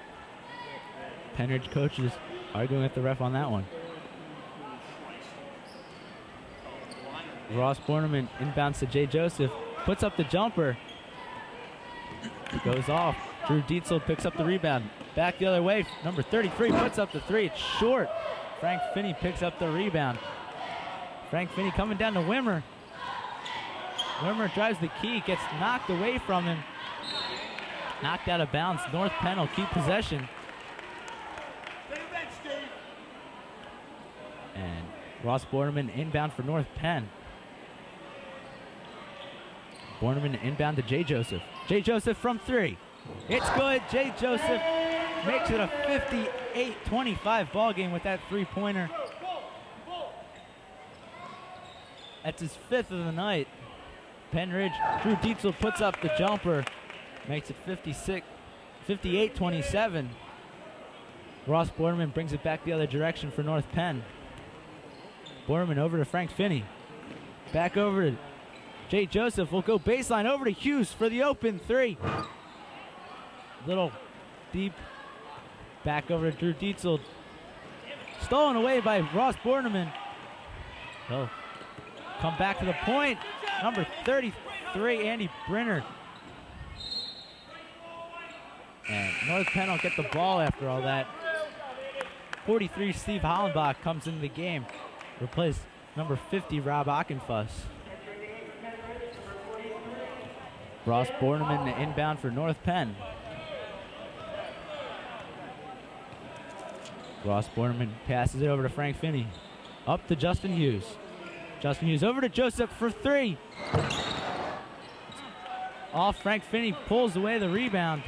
S1: Pennridge coaches arguing with the ref on that one. Ross Borneman inbounds to Jay Joseph. Puts up the jumper. Goes off. Drew Dietzel picks up the rebound. Back the other way. Number 33 puts up the 3. It's short. Frank Finney picks up the rebound. Frank Finney coming down to Wimmer. Wimmer drives the key, gets knocked away from him. Knocked out of bounds. North Penn will keep possession. And Ross Borneman inbound for North Penn. Borneman inbound to Jay Joseph. Jay Joseph from 3. It's good. Jay Joseph makes it a 58-25 ball game with that three-pointer. That's his 5th of the night. Pennridge, Drew Dietzel puts up the jumper. Makes it 58-27. Ross Borneman brings it back the other direction for North Penn. Borneman over to Frank Finney. Back over to Jay Joseph. Will go baseline over to Hughes for the open 3. Little deep. Back over to Drew Dietzel. Stolen away by Ross Borneman. He'll come back to the point. Number 33, Andy Brenner. And North Penn will get the ball after all that. 43, Steve Hollenbach comes into the game. Replace number 50, Rob Ockenfuss. Ross Borneman inbound for North Penn. Ross Borneman passes it over to Frank Finney. Up to Justin Hughes. Justin Hughes over to Joseph for 3. Off, Frank Finney pulls away the rebound.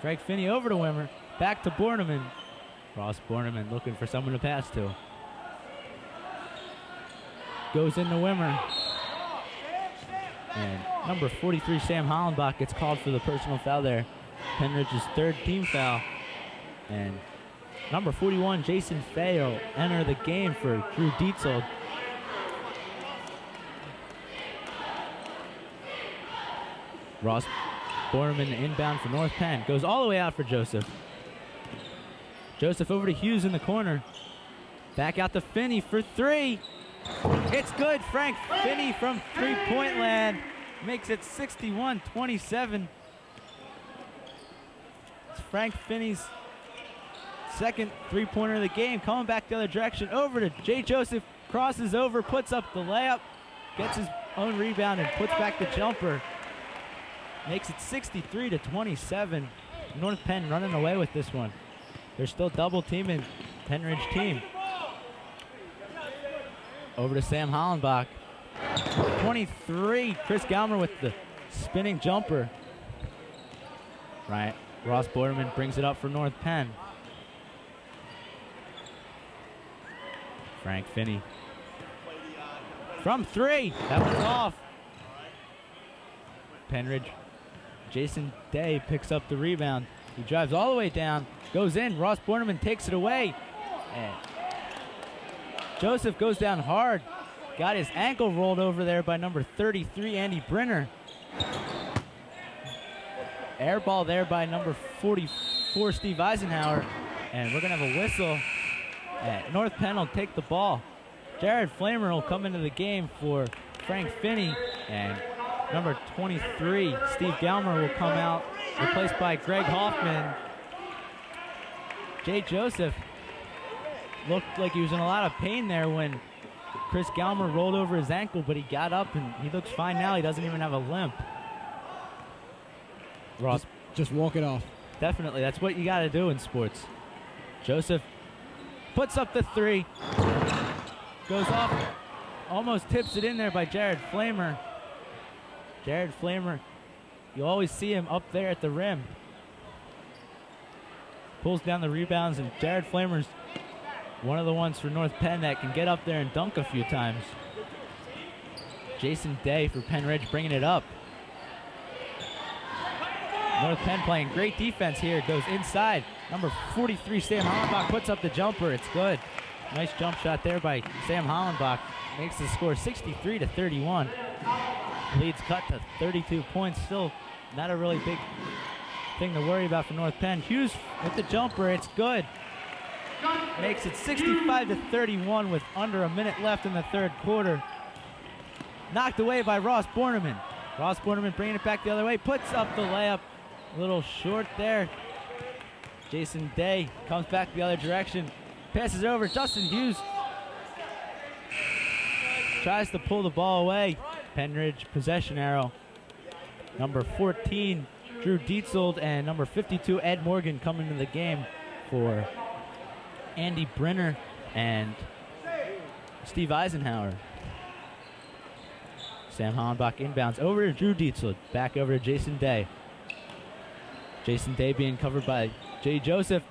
S1: Frank Finney over to Wimmer. Back to Borneman. Ross Borneman looking for someone to pass to. Goes into Wimmer. And number 43, Sam Hollenbach, gets called for the personal foul there. Pennridge's 3rd team foul. And number 41, Jason Fay will enter the game for Drew Dietzel. Ross Borneman inbound for North Penn. Goes all the way out for Joseph. Joseph over to Hughes in the corner. Back out to Finney for 3. It's good. Frank Finney from three-point land makes it 61-27. It's Frank Finney's 2nd three-pointer of the game. Coming back the other direction over to Jay Joseph. Crosses over, puts up the layup. gets his own rebound and puts back the jumper. Makes it 63-27. North Penn running away with this one. They're still double teaming Pennridge team. Over to Sam Hollenbach. 23, Chris Galmer with the spinning jumper. Right, Ross Borderman brings it up for North Penn. Frank Finney. From 3, that one's off. Pennridge. Jason Day picks up the rebound. He drives all the way down, goes in. Ross Borderman takes it away. And Joseph goes down hard. Got his ankle rolled over there by number 33, Andy Brenner. Air ball there by number 44, Steve Eisenhower. And we're going to have a whistle. And North Penn will take the ball. Jared Flamer will come into the game for Frank Finney. And number 23, Steve Galmer, will come out, replaced by Greg Hoffman. Jay Joseph looked like he was in a lot of pain there when Chris Galmer rolled over his ankle, but he got up and he looks fine now. He doesn't even have a limp. Ross,
S2: Just walk it off.
S1: definitely, that's what you got to do in sports. Joseph puts up the 3, goes off, almost tips it in there by Jared Flamer. Jared Flamer, you always see him up there at the rim. Pulls down the rebounds, and Jared Flamer's one of the ones for North Penn that can get up there and dunk a few times. Jason Day for Pennridge bringing it up. North Penn playing great defense here. Goes inside. Number 43, Sam Hollenbach, puts up the jumper. It's good. Nice jump shot there by Sam Hollenbach. Makes the score 63-31. Lead's cut to 32 points. Still not a really big thing to worry about for North Penn. Hughes with the jumper. It's good. Makes it 65-31 with under a minute left in the third quarter. Knocked away by Ross Borneman. Ross Borneman bringing it back the other way. Puts up the layup. A little short there. Jason Day comes back the other direction. Passes over. Justin Hughes tries to pull the ball away. Pennridge possession arrow. Number 14, Drew Dietzold, and number 52, Ed Morgan, coming into the game for Andy Brenner and Steve Eisenhower. Sam Hollenbach inbounds over to Drew Dietzold. Back over to Jason Day. Jason Day being covered by Jay Joseph.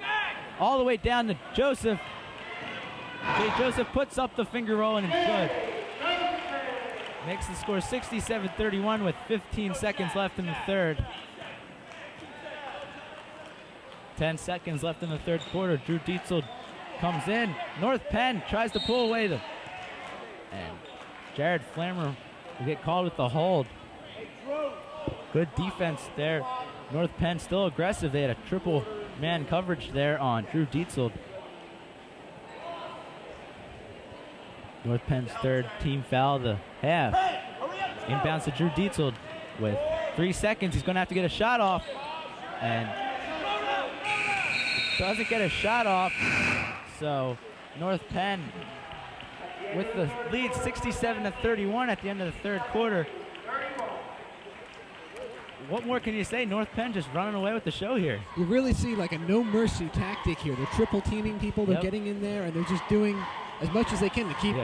S1: All the way down to Joseph. Jay Joseph puts up the finger roll and it's good. Makes the score 67-31 with 15 seconds left in the third. 10 seconds left in the third quarter. Drew Dietzold comes in. North Penn tries to pull away and Jared Flamer will get called with the hold. Good defense there. North Penn still aggressive. They had a triple man coverage there on Drew Dietzold. North Penn's third team foul of the half. Inbounds to Drew Dietzold with 3 seconds. He's going to have to get a shot off. And doesn't get a shot off. So North Penn with the lead 67-31 at the end of the third quarter. What more can you say? North Penn just running away with the show here.
S2: You really see like a no mercy tactic here. They're triple teaming people. They're
S1: Yep.
S2: getting in there and they're just doing as much as they can to keep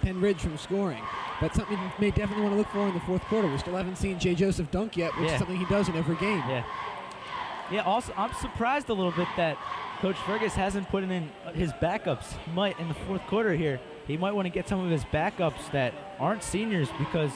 S2: Pennridge from scoring. But something you may definitely want to look for in the fourth quarter. We still haven't seen Jay Joseph dunk yet, which is something he does in every game.
S1: Yeah, also, I'm surprised a little bit that Coach Fergus hasn't put in his backups. He might in the fourth quarter here. He might want to get some of his backups that aren't seniors because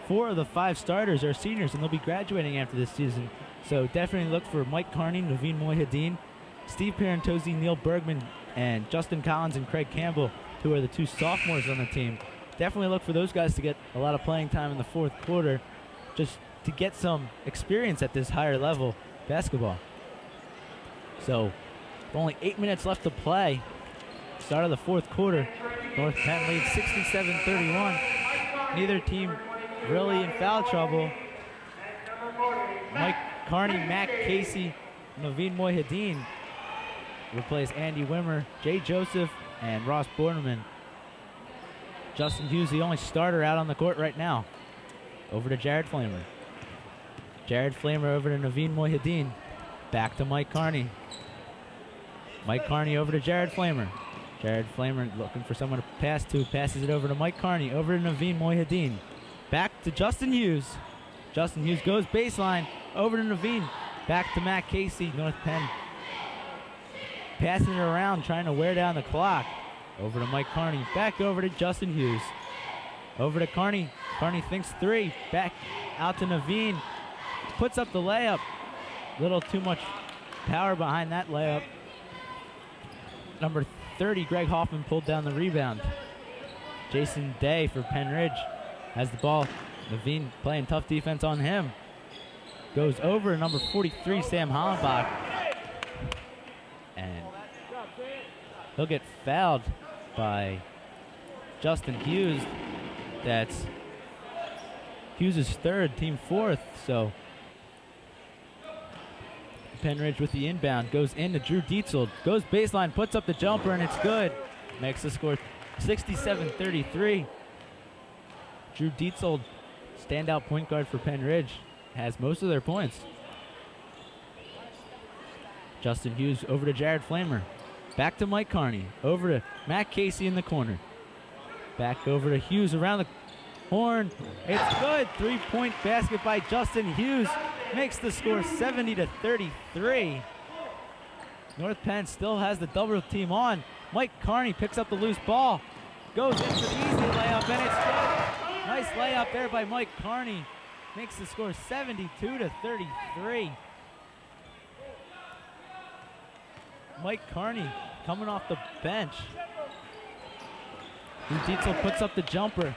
S1: 4 of the 5 starters are seniors and they'll be graduating after this season. So definitely look for Mike Carney, Naveen Mohiuddin, Steve Parentozzi, Neil Bergman, and Justin Collins and Craig Campbell, who are the 2 sophomores on the team. Definitely look for those guys to get a lot of playing time in the fourth quarter just to get some experience at this higher level basketball. So with only 8 minutes left to play. Start of the fourth quarter. North Penn leads 67-31. Neither team really in foul trouble. Mike Carney, Matt Casey, Naveen Mohiuddin replace Andy Wimmer, Jay Joseph, and Ross Borneman. Justin Hughes, the only starter out on the court right now. Over to Jared Flamer. Jared Flamer over to Naveen Mohiuddin. Back to Mike Carney. Mike Carney over to Jared Flamer. Jared Flamer looking for someone to pass to. Passes it over to Mike Carney. Over to Naveen Mohiuddin. Back to Justin Hughes. Justin Hughes goes baseline. Over to Naveen. Back to Matt Casey, North Penn. Passing it around, trying to wear down the clock. Over to Mike Carney. Back over to Justin Hughes. Over to Carney. Carney thinks three. Back out to Naveen. Puts up the layup. Little too much power behind that layup. Number 30, Greg Hoffman, pulled down the rebound. Jason Day for Pennridge has the ball. Naveen playing tough defense on him. Goes over number 43, Sam Hollenbach. And he'll get fouled by Justin Hughes. That's Hughes' third, team fourth. So Pennridge with the inbound. Goes into Drew Dietzel. Goes baseline, puts up the jumper, and it's good. Makes the score 67-33. Drew Dietzel, standout point guard for Pennridge, has most of their points. Justin Hughes over to Jared Flamer. Back to Mike Carney. Over to Matt Casey in the corner. Back over to Hughes around the horn. It's good. Three-point basket by Justin Hughes. Makes the score 70-33. North Penn still has the double team on. Mike Carney picks up the loose ball. Goes in for the easy layup, and it's good. Nice layup there by Mike Carney. Makes the score 72-33. Mike Carney coming off the bench. Dietzel puts up the jumper.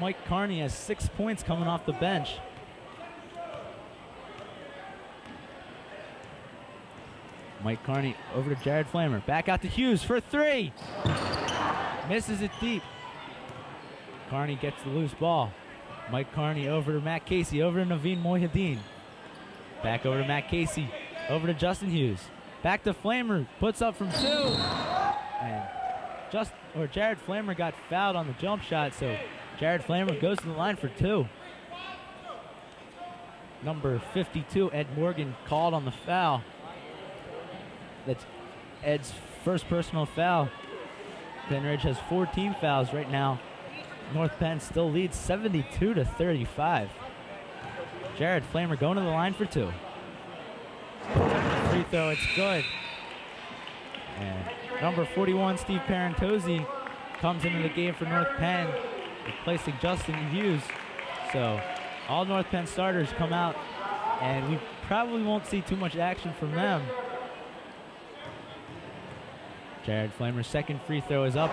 S1: Mike Carney has 6 points coming off the bench. Mike Carney over to Jared Flamer. Back out to Hughes for three. Misses it deep. Carney gets the loose ball. Mike Carney over to Matt Casey. Over to Naveen Mohiuddin. Back over to Matt Casey. Over to Justin Hughes. Back to Flamer. Puts up from two. And Jared Flamer got fouled on the jump shot, so Jared Flamer goes to the line for two. Number 52, Ed Morgan, called on the foul. That's Ed's first personal foul. Pennridge has 14 fouls right now. North Penn still leads 72-35. Jared Flamer going to the line for two. Free throw, it's good. And number 41, Steve Parentozzi, comes into the game for North Penn, replacing Justin Hughes. So all North Penn starters come out, and we probably won't see too much action from them. Jared Flamer's second free throw is up.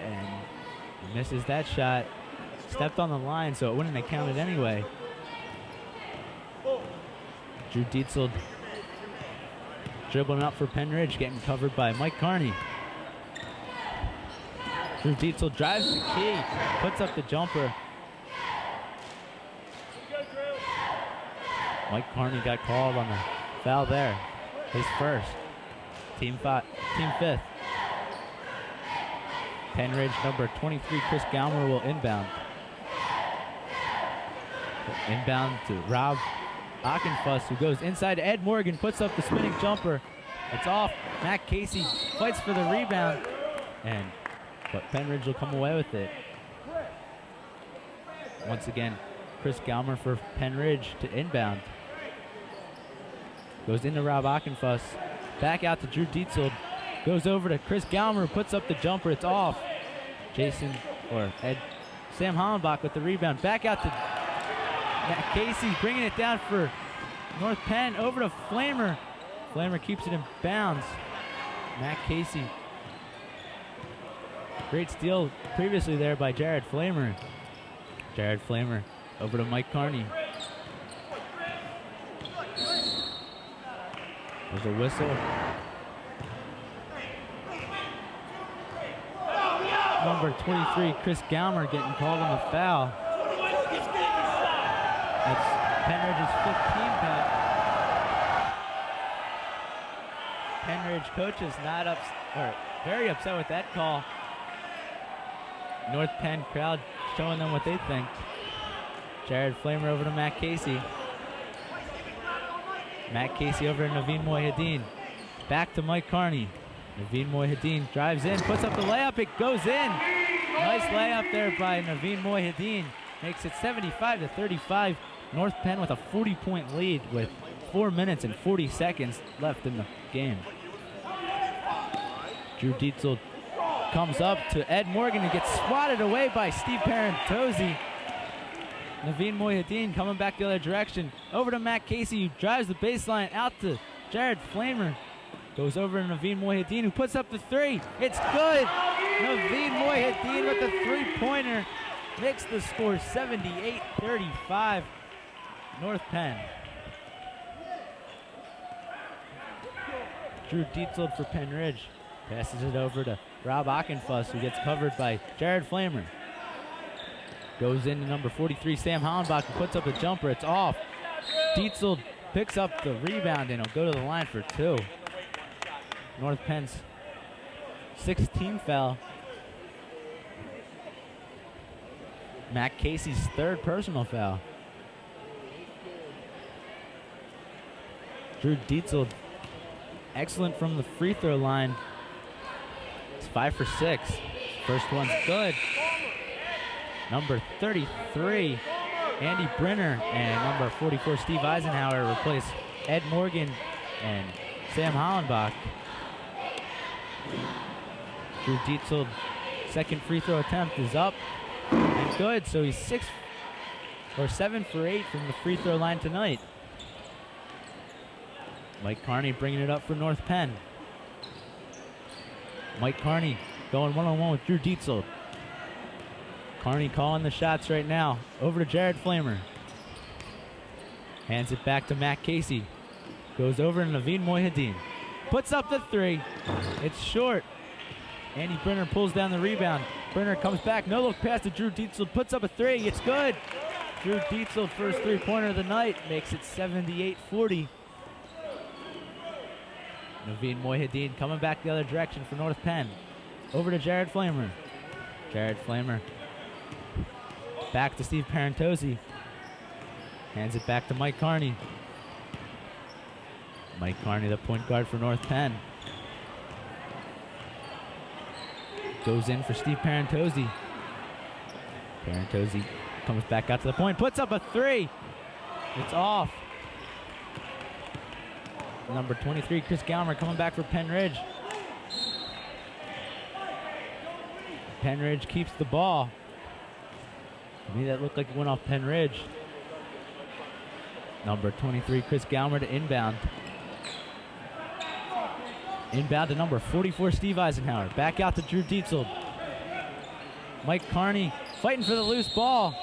S1: And he misses that shot. Stepped on the line, so it wouldn't have counted anyway. Drew Dietzel dribbling up for Pennridge, getting covered by Mike Carney. Drew Dietzel drives the key, puts up the jumper. Mike Carney got called on the foul there. His first. Team fifth. Pennridge number 23, Chris Galmer, will inbound. Inbound to Rob Achenfuss, who goes inside to Ed Morgan, puts up the spinning jumper. It's off. Matt Casey fights for the rebound, but Pennridge will come away with it. Once again, Chris Galmer for Pennridge to inbound. Goes into Rob Achenfuss. Back out to Drew Dietzel. Goes over to Chris Galmer, puts up the jumper. It's off. Sam Hollenbach with the rebound. Back out to Matt Casey, bringing it down for North Penn. Over to Flamer. Flamer keeps it in bounds. Matt Casey. Great steal previously there by Jared Flamer. Jared Flamer over to Mike Carney. There's a whistle. Number 23, Chris Galmer, getting called on the foul. That's Pennridge's 15th foul. Pennridge coaches very upset with that call. North Penn crowd showing them what they think. Jared Flamer over to Matt Casey. Matt Casey over to Naveen Mohiuddin. Back to Mike Carney. Naveen Mohiuddin drives in, puts up the layup, it goes in. Nice layup there by Naveen Mohiuddin. Makes it 75-35. North Penn with a 40-point lead with 4 minutes and 40 seconds left in the game. Drew Dietzel comes up to Ed Morgan and gets swatted away by Steve Parentozzi. Naveen Mohiuddin coming back the other direction. Over to Matt Casey, who drives the baseline out to Jared Flamer. Goes over to Naveen Mohiuddin, who puts up the three. It's good. Naveen Mohiuddin with the three-pointer makes the score 78-35. North Penn. Drew Dietzel for Pennridge. Passes it over to Rob Ockenfuss, who gets covered by Jared Flamer. Goes into number 43, Sam Hollenbach, who puts up a jumper. It's off. Dietzel picks up the rebound and he'll go to the line for two. North Penn's 16th foul. Matt Casey's third personal foul. Drew Dietzel, excellent from the free throw line. It's 5 for 6. First one's good. Number 33, Andy Brenner, and number 44, Steve Eisenhower, replace Ed Morgan and Sam Hollenbach. Drew Dietzel, second free throw attempt is up and good, so he's 7 for 8 from the free throw line tonight. Mike Carney bringing it up for North Penn. Mike Carney going one-on-one with Drew Dietzel. Carney calling the shots right now. Over to Jared Flamer. Hands it back to Matt Casey. Goes over to Naveen Mohiuddin. Puts up the three. It's short. Andy Brenner pulls down the rebound. Brenner comes back. No look pass to Drew Dietzel. Puts up a three. It's good. Drew Dietzel, first three-pointer of the night, makes it 78-40. Naveen Mohiuddin coming back the other direction for North Penn. Over to Jared Flamer. Jared Flamer back to Steve Parentozzi. Hands it back to Mike Carney. Mike Carney, the point guard for North Penn. Goes in for Steve Parentozzi. Parentozzi comes back out to the point, puts up a three. It's off. Number 23, Chris Galmer, coming back for Pennridge. Pennridge keeps the ball. To me, that looked like it went off Pennridge. Number 23, Chris Galmer to inbound. Inbound to number 44, Steve Eisenhower. Back out to Drew Dietzel. Mike Carney fighting for the loose ball.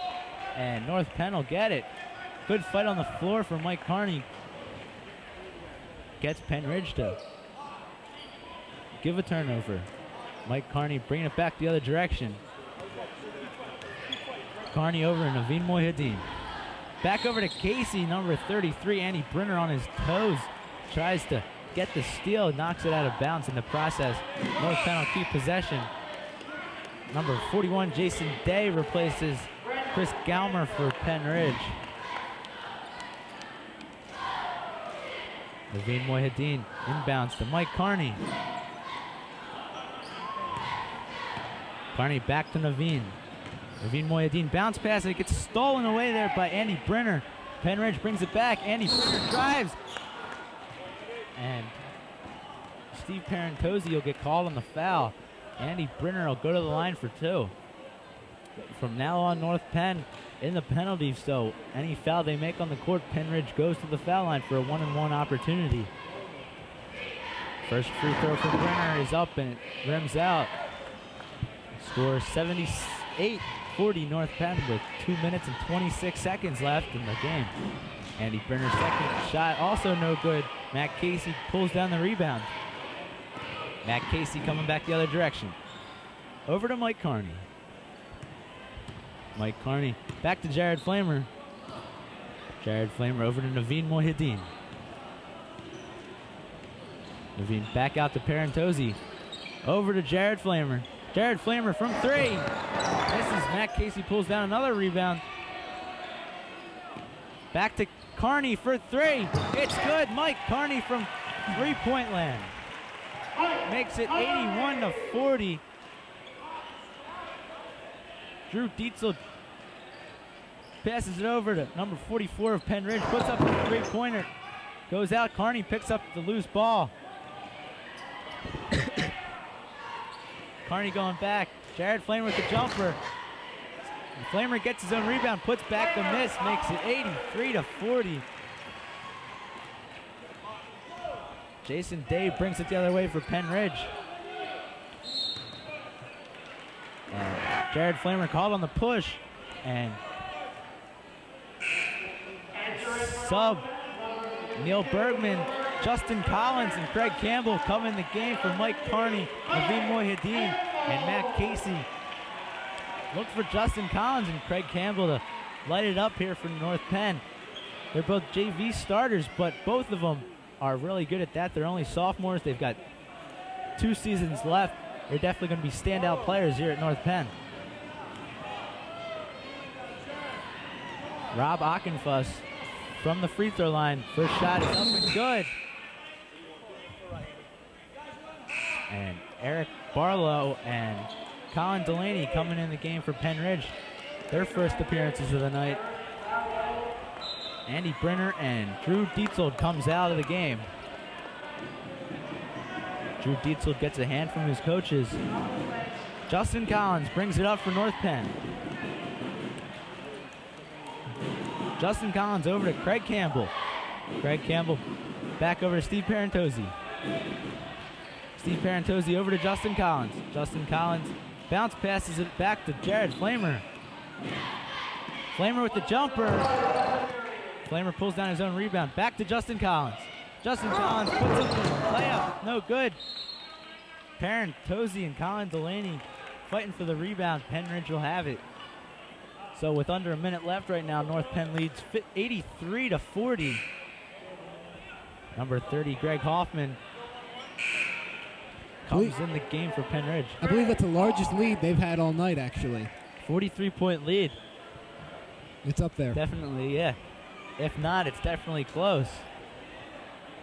S1: And North Penn will get it. Good fight on the floor for Mike Carney. Gets Pennridge to give a turnover. Mike Carney bringing it back the other direction. Carney over to Naveen Mohiuddin. Back over to Casey, number 33, Andy Brenner on his toes. Tries to get the steal, knocks it out of bounds in the process. North Penn will keep possession. Number 41, Jason Day, replaces Chris Galmer for Pennridge. Naveen Mohiuddin inbounds to Mike Carney. Carney back to Naveen. Naveen Mohiuddin bounce pass, and it gets stolen away there by Andy Brenner. Pennridge brings it back. Andy Brenner drives. And Steve Parentozzi will get called on the foul. Andy Brenner will go to the line for two. From now on, North Penn in the penalty, so any foul they make on the court, Pennridge goes to the foul line for a one-and-one opportunity. First free throw for Brenner is up and it rims out. Score 78-40 North Penn with 2 minutes and 26 seconds left in the game. Andy Brenner's second shot also no good. Matt Casey pulls down the rebound. Matt Casey coming back the other direction. Over to Mike Carney. Mike Carney back to Jared Flamer. Jared Flamer over to Naveen Mohiuddin. Moving back out to Parentozzi. Over to Jared Flamer. Jared Flamer from 3. Misses. Matt Casey pulls down another rebound. Back to Carney for 3. It's good. Mike Carney from three-point land. Makes it 81-40. Drew Dietzel passes it over to number 44 of Pennridge. Puts up a three-pointer. Goes out. Carney picks up the loose ball. Carney going back. Jared Flamer with the jumper. And Flamer gets his own rebound, puts back the miss, makes it 83-40. Jason Day brings it the other way for Pennridge. And Jared Flamer called on the push. And sub Neil Bergman, Justin Collins, and Craig Campbell come in the game for Mike Carney, Naveen Mohiuddin, and Matt Casey. Look for Justin Collins and Craig Campbell to light it up here for North Penn. They're both JV starters, but both of them are really good at that. They're only sophomores. They've got 2 seasons left. They're definitely going to be standout players here at North Penn. Rob Ockenfuss from the free throw line. First shot is up and good. And Eric Barlow and Colin Delaney coming in the game for Pennridge. Their first appearances of the night. Andy Brenner and Drew Dietzel comes out of the game. Drew Dietzel gets a hand from his coaches. Justin Collins brings it up for North Penn. Justin Collins over to Craig Campbell. Craig Campbell back over to Steve Parentozzi. Steve Parentozzi over to Justin Collins. Justin Collins bounce passes it back to Jared Flamer. Flamer with the jumper. Flamer pulls down his own rebound. Back to Justin Collins. Justin Collins puts up the layup. No good. Parentozzi and Colin Delaney fighting for the rebound. Pennridge will have it. So with under a minute left right now, North Penn leads 83-40. Number 30, Greg Hoffman, comes in the game for Pennridge.
S2: I believe that's the largest lead they've had all night, actually.
S1: 43-point lead.
S2: It's up there.
S1: Definitely, yeah. If not, it's definitely close.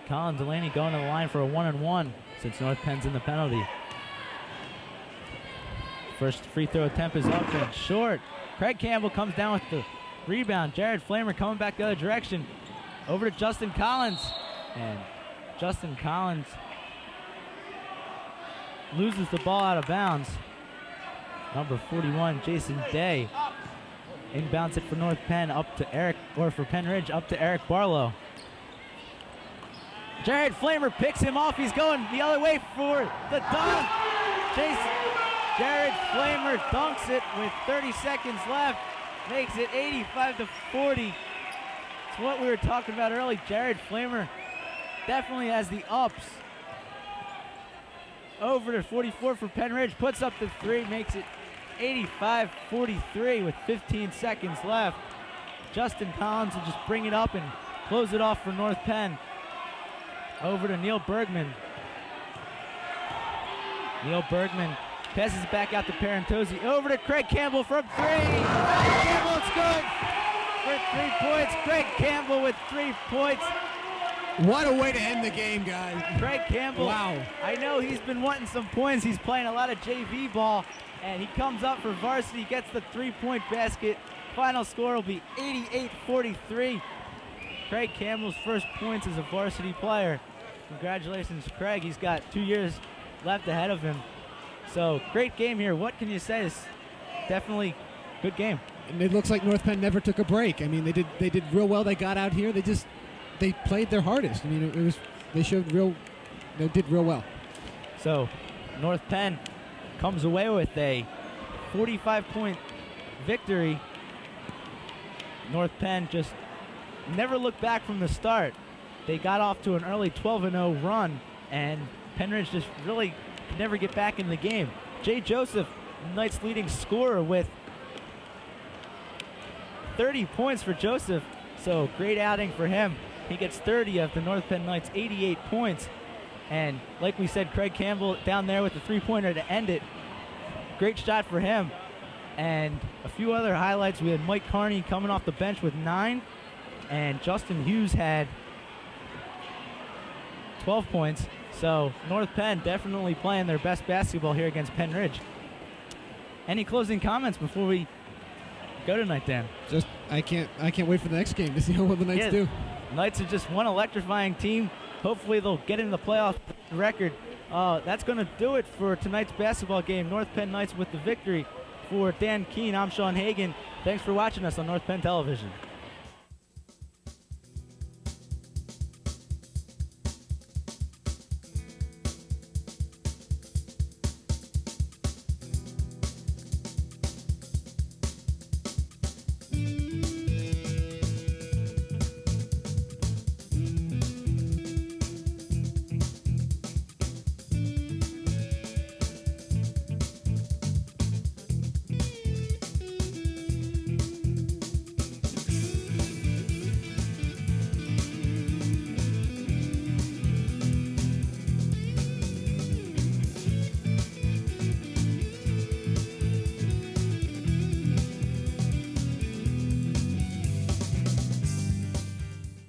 S1: Colin Delaney going to the line for a 1-and-1 since North Penn's in the penalty. First free throw attempt is up and short. Craig Campbell comes down with the rebound. Jared Flamer coming back the other direction. Over to Justin Collins. And Justin Collins loses the ball out of bounds. Number 41, Jason Day, inbounds it for North Penn up to Eric, or for Pennridge up to Eric Barlow. Jared Flamer picks him off. He's going the other way for the dunk. Jared Flamer dunks it with 30 seconds left. Makes it 85-40. It's what we were talking about earlier. Jared Flamer definitely has the ups. Over to 44 for Pennridge. Puts up the 3. Makes it 85-43 with 15 seconds left. Justin Collins will just bring it up and close it off for North Penn. Over to Neil Bergman. Neil Bergman passes it back out to Parentozzi. Over to Craig Campbell from 3. Campbell, it's good for 3 points. Craig Campbell with 3 points.
S2: What a way to end the game, guys.
S1: Craig Campbell.
S2: Wow.
S1: I know he's been wanting some points. He's playing a lot of JV ball, and he comes up for varsity, gets the 3-point basket. Final score will be 88-43. Craig Campbell's first points as a varsity player. Congratulations, Craig. He's got 2 years left ahead of him. So, great game here. What can you say? It's definitely a good game.
S2: And it looks like North Penn never took a break. I mean, they did real well. They got out here. They played their hardest. I mean, they did real well.
S1: So, North Penn comes away with a 45-point victory. North Penn just never looked back from the start. They got off to an early 12-0 run, and Pennridge just really could never get back in the game. Jay Joseph, the night's leading scorer, with 30 points for Joseph. So great outing for him. He gets 30 of the North Penn Knights' 88 points. And like we said, Craig Campbell down there with the three-pointer to end it. Great shot for him. And a few other highlights. We had Mike Carney coming off the bench with 9. And Justin Hughes had 12 points. So North Penn definitely playing their best basketball here against Pennridge. Any closing comments before we go tonight, Dan?
S2: Just I can't wait for the next game to see how well the Knights do.
S1: Knights are just one electrifying team. Hopefully they'll get into the playoff record. That's going to do it for tonight's basketball game. North Penn Knights with the victory. For Dan Keene, I'm Sean Hagan. Thanks for watching us on North Penn Television.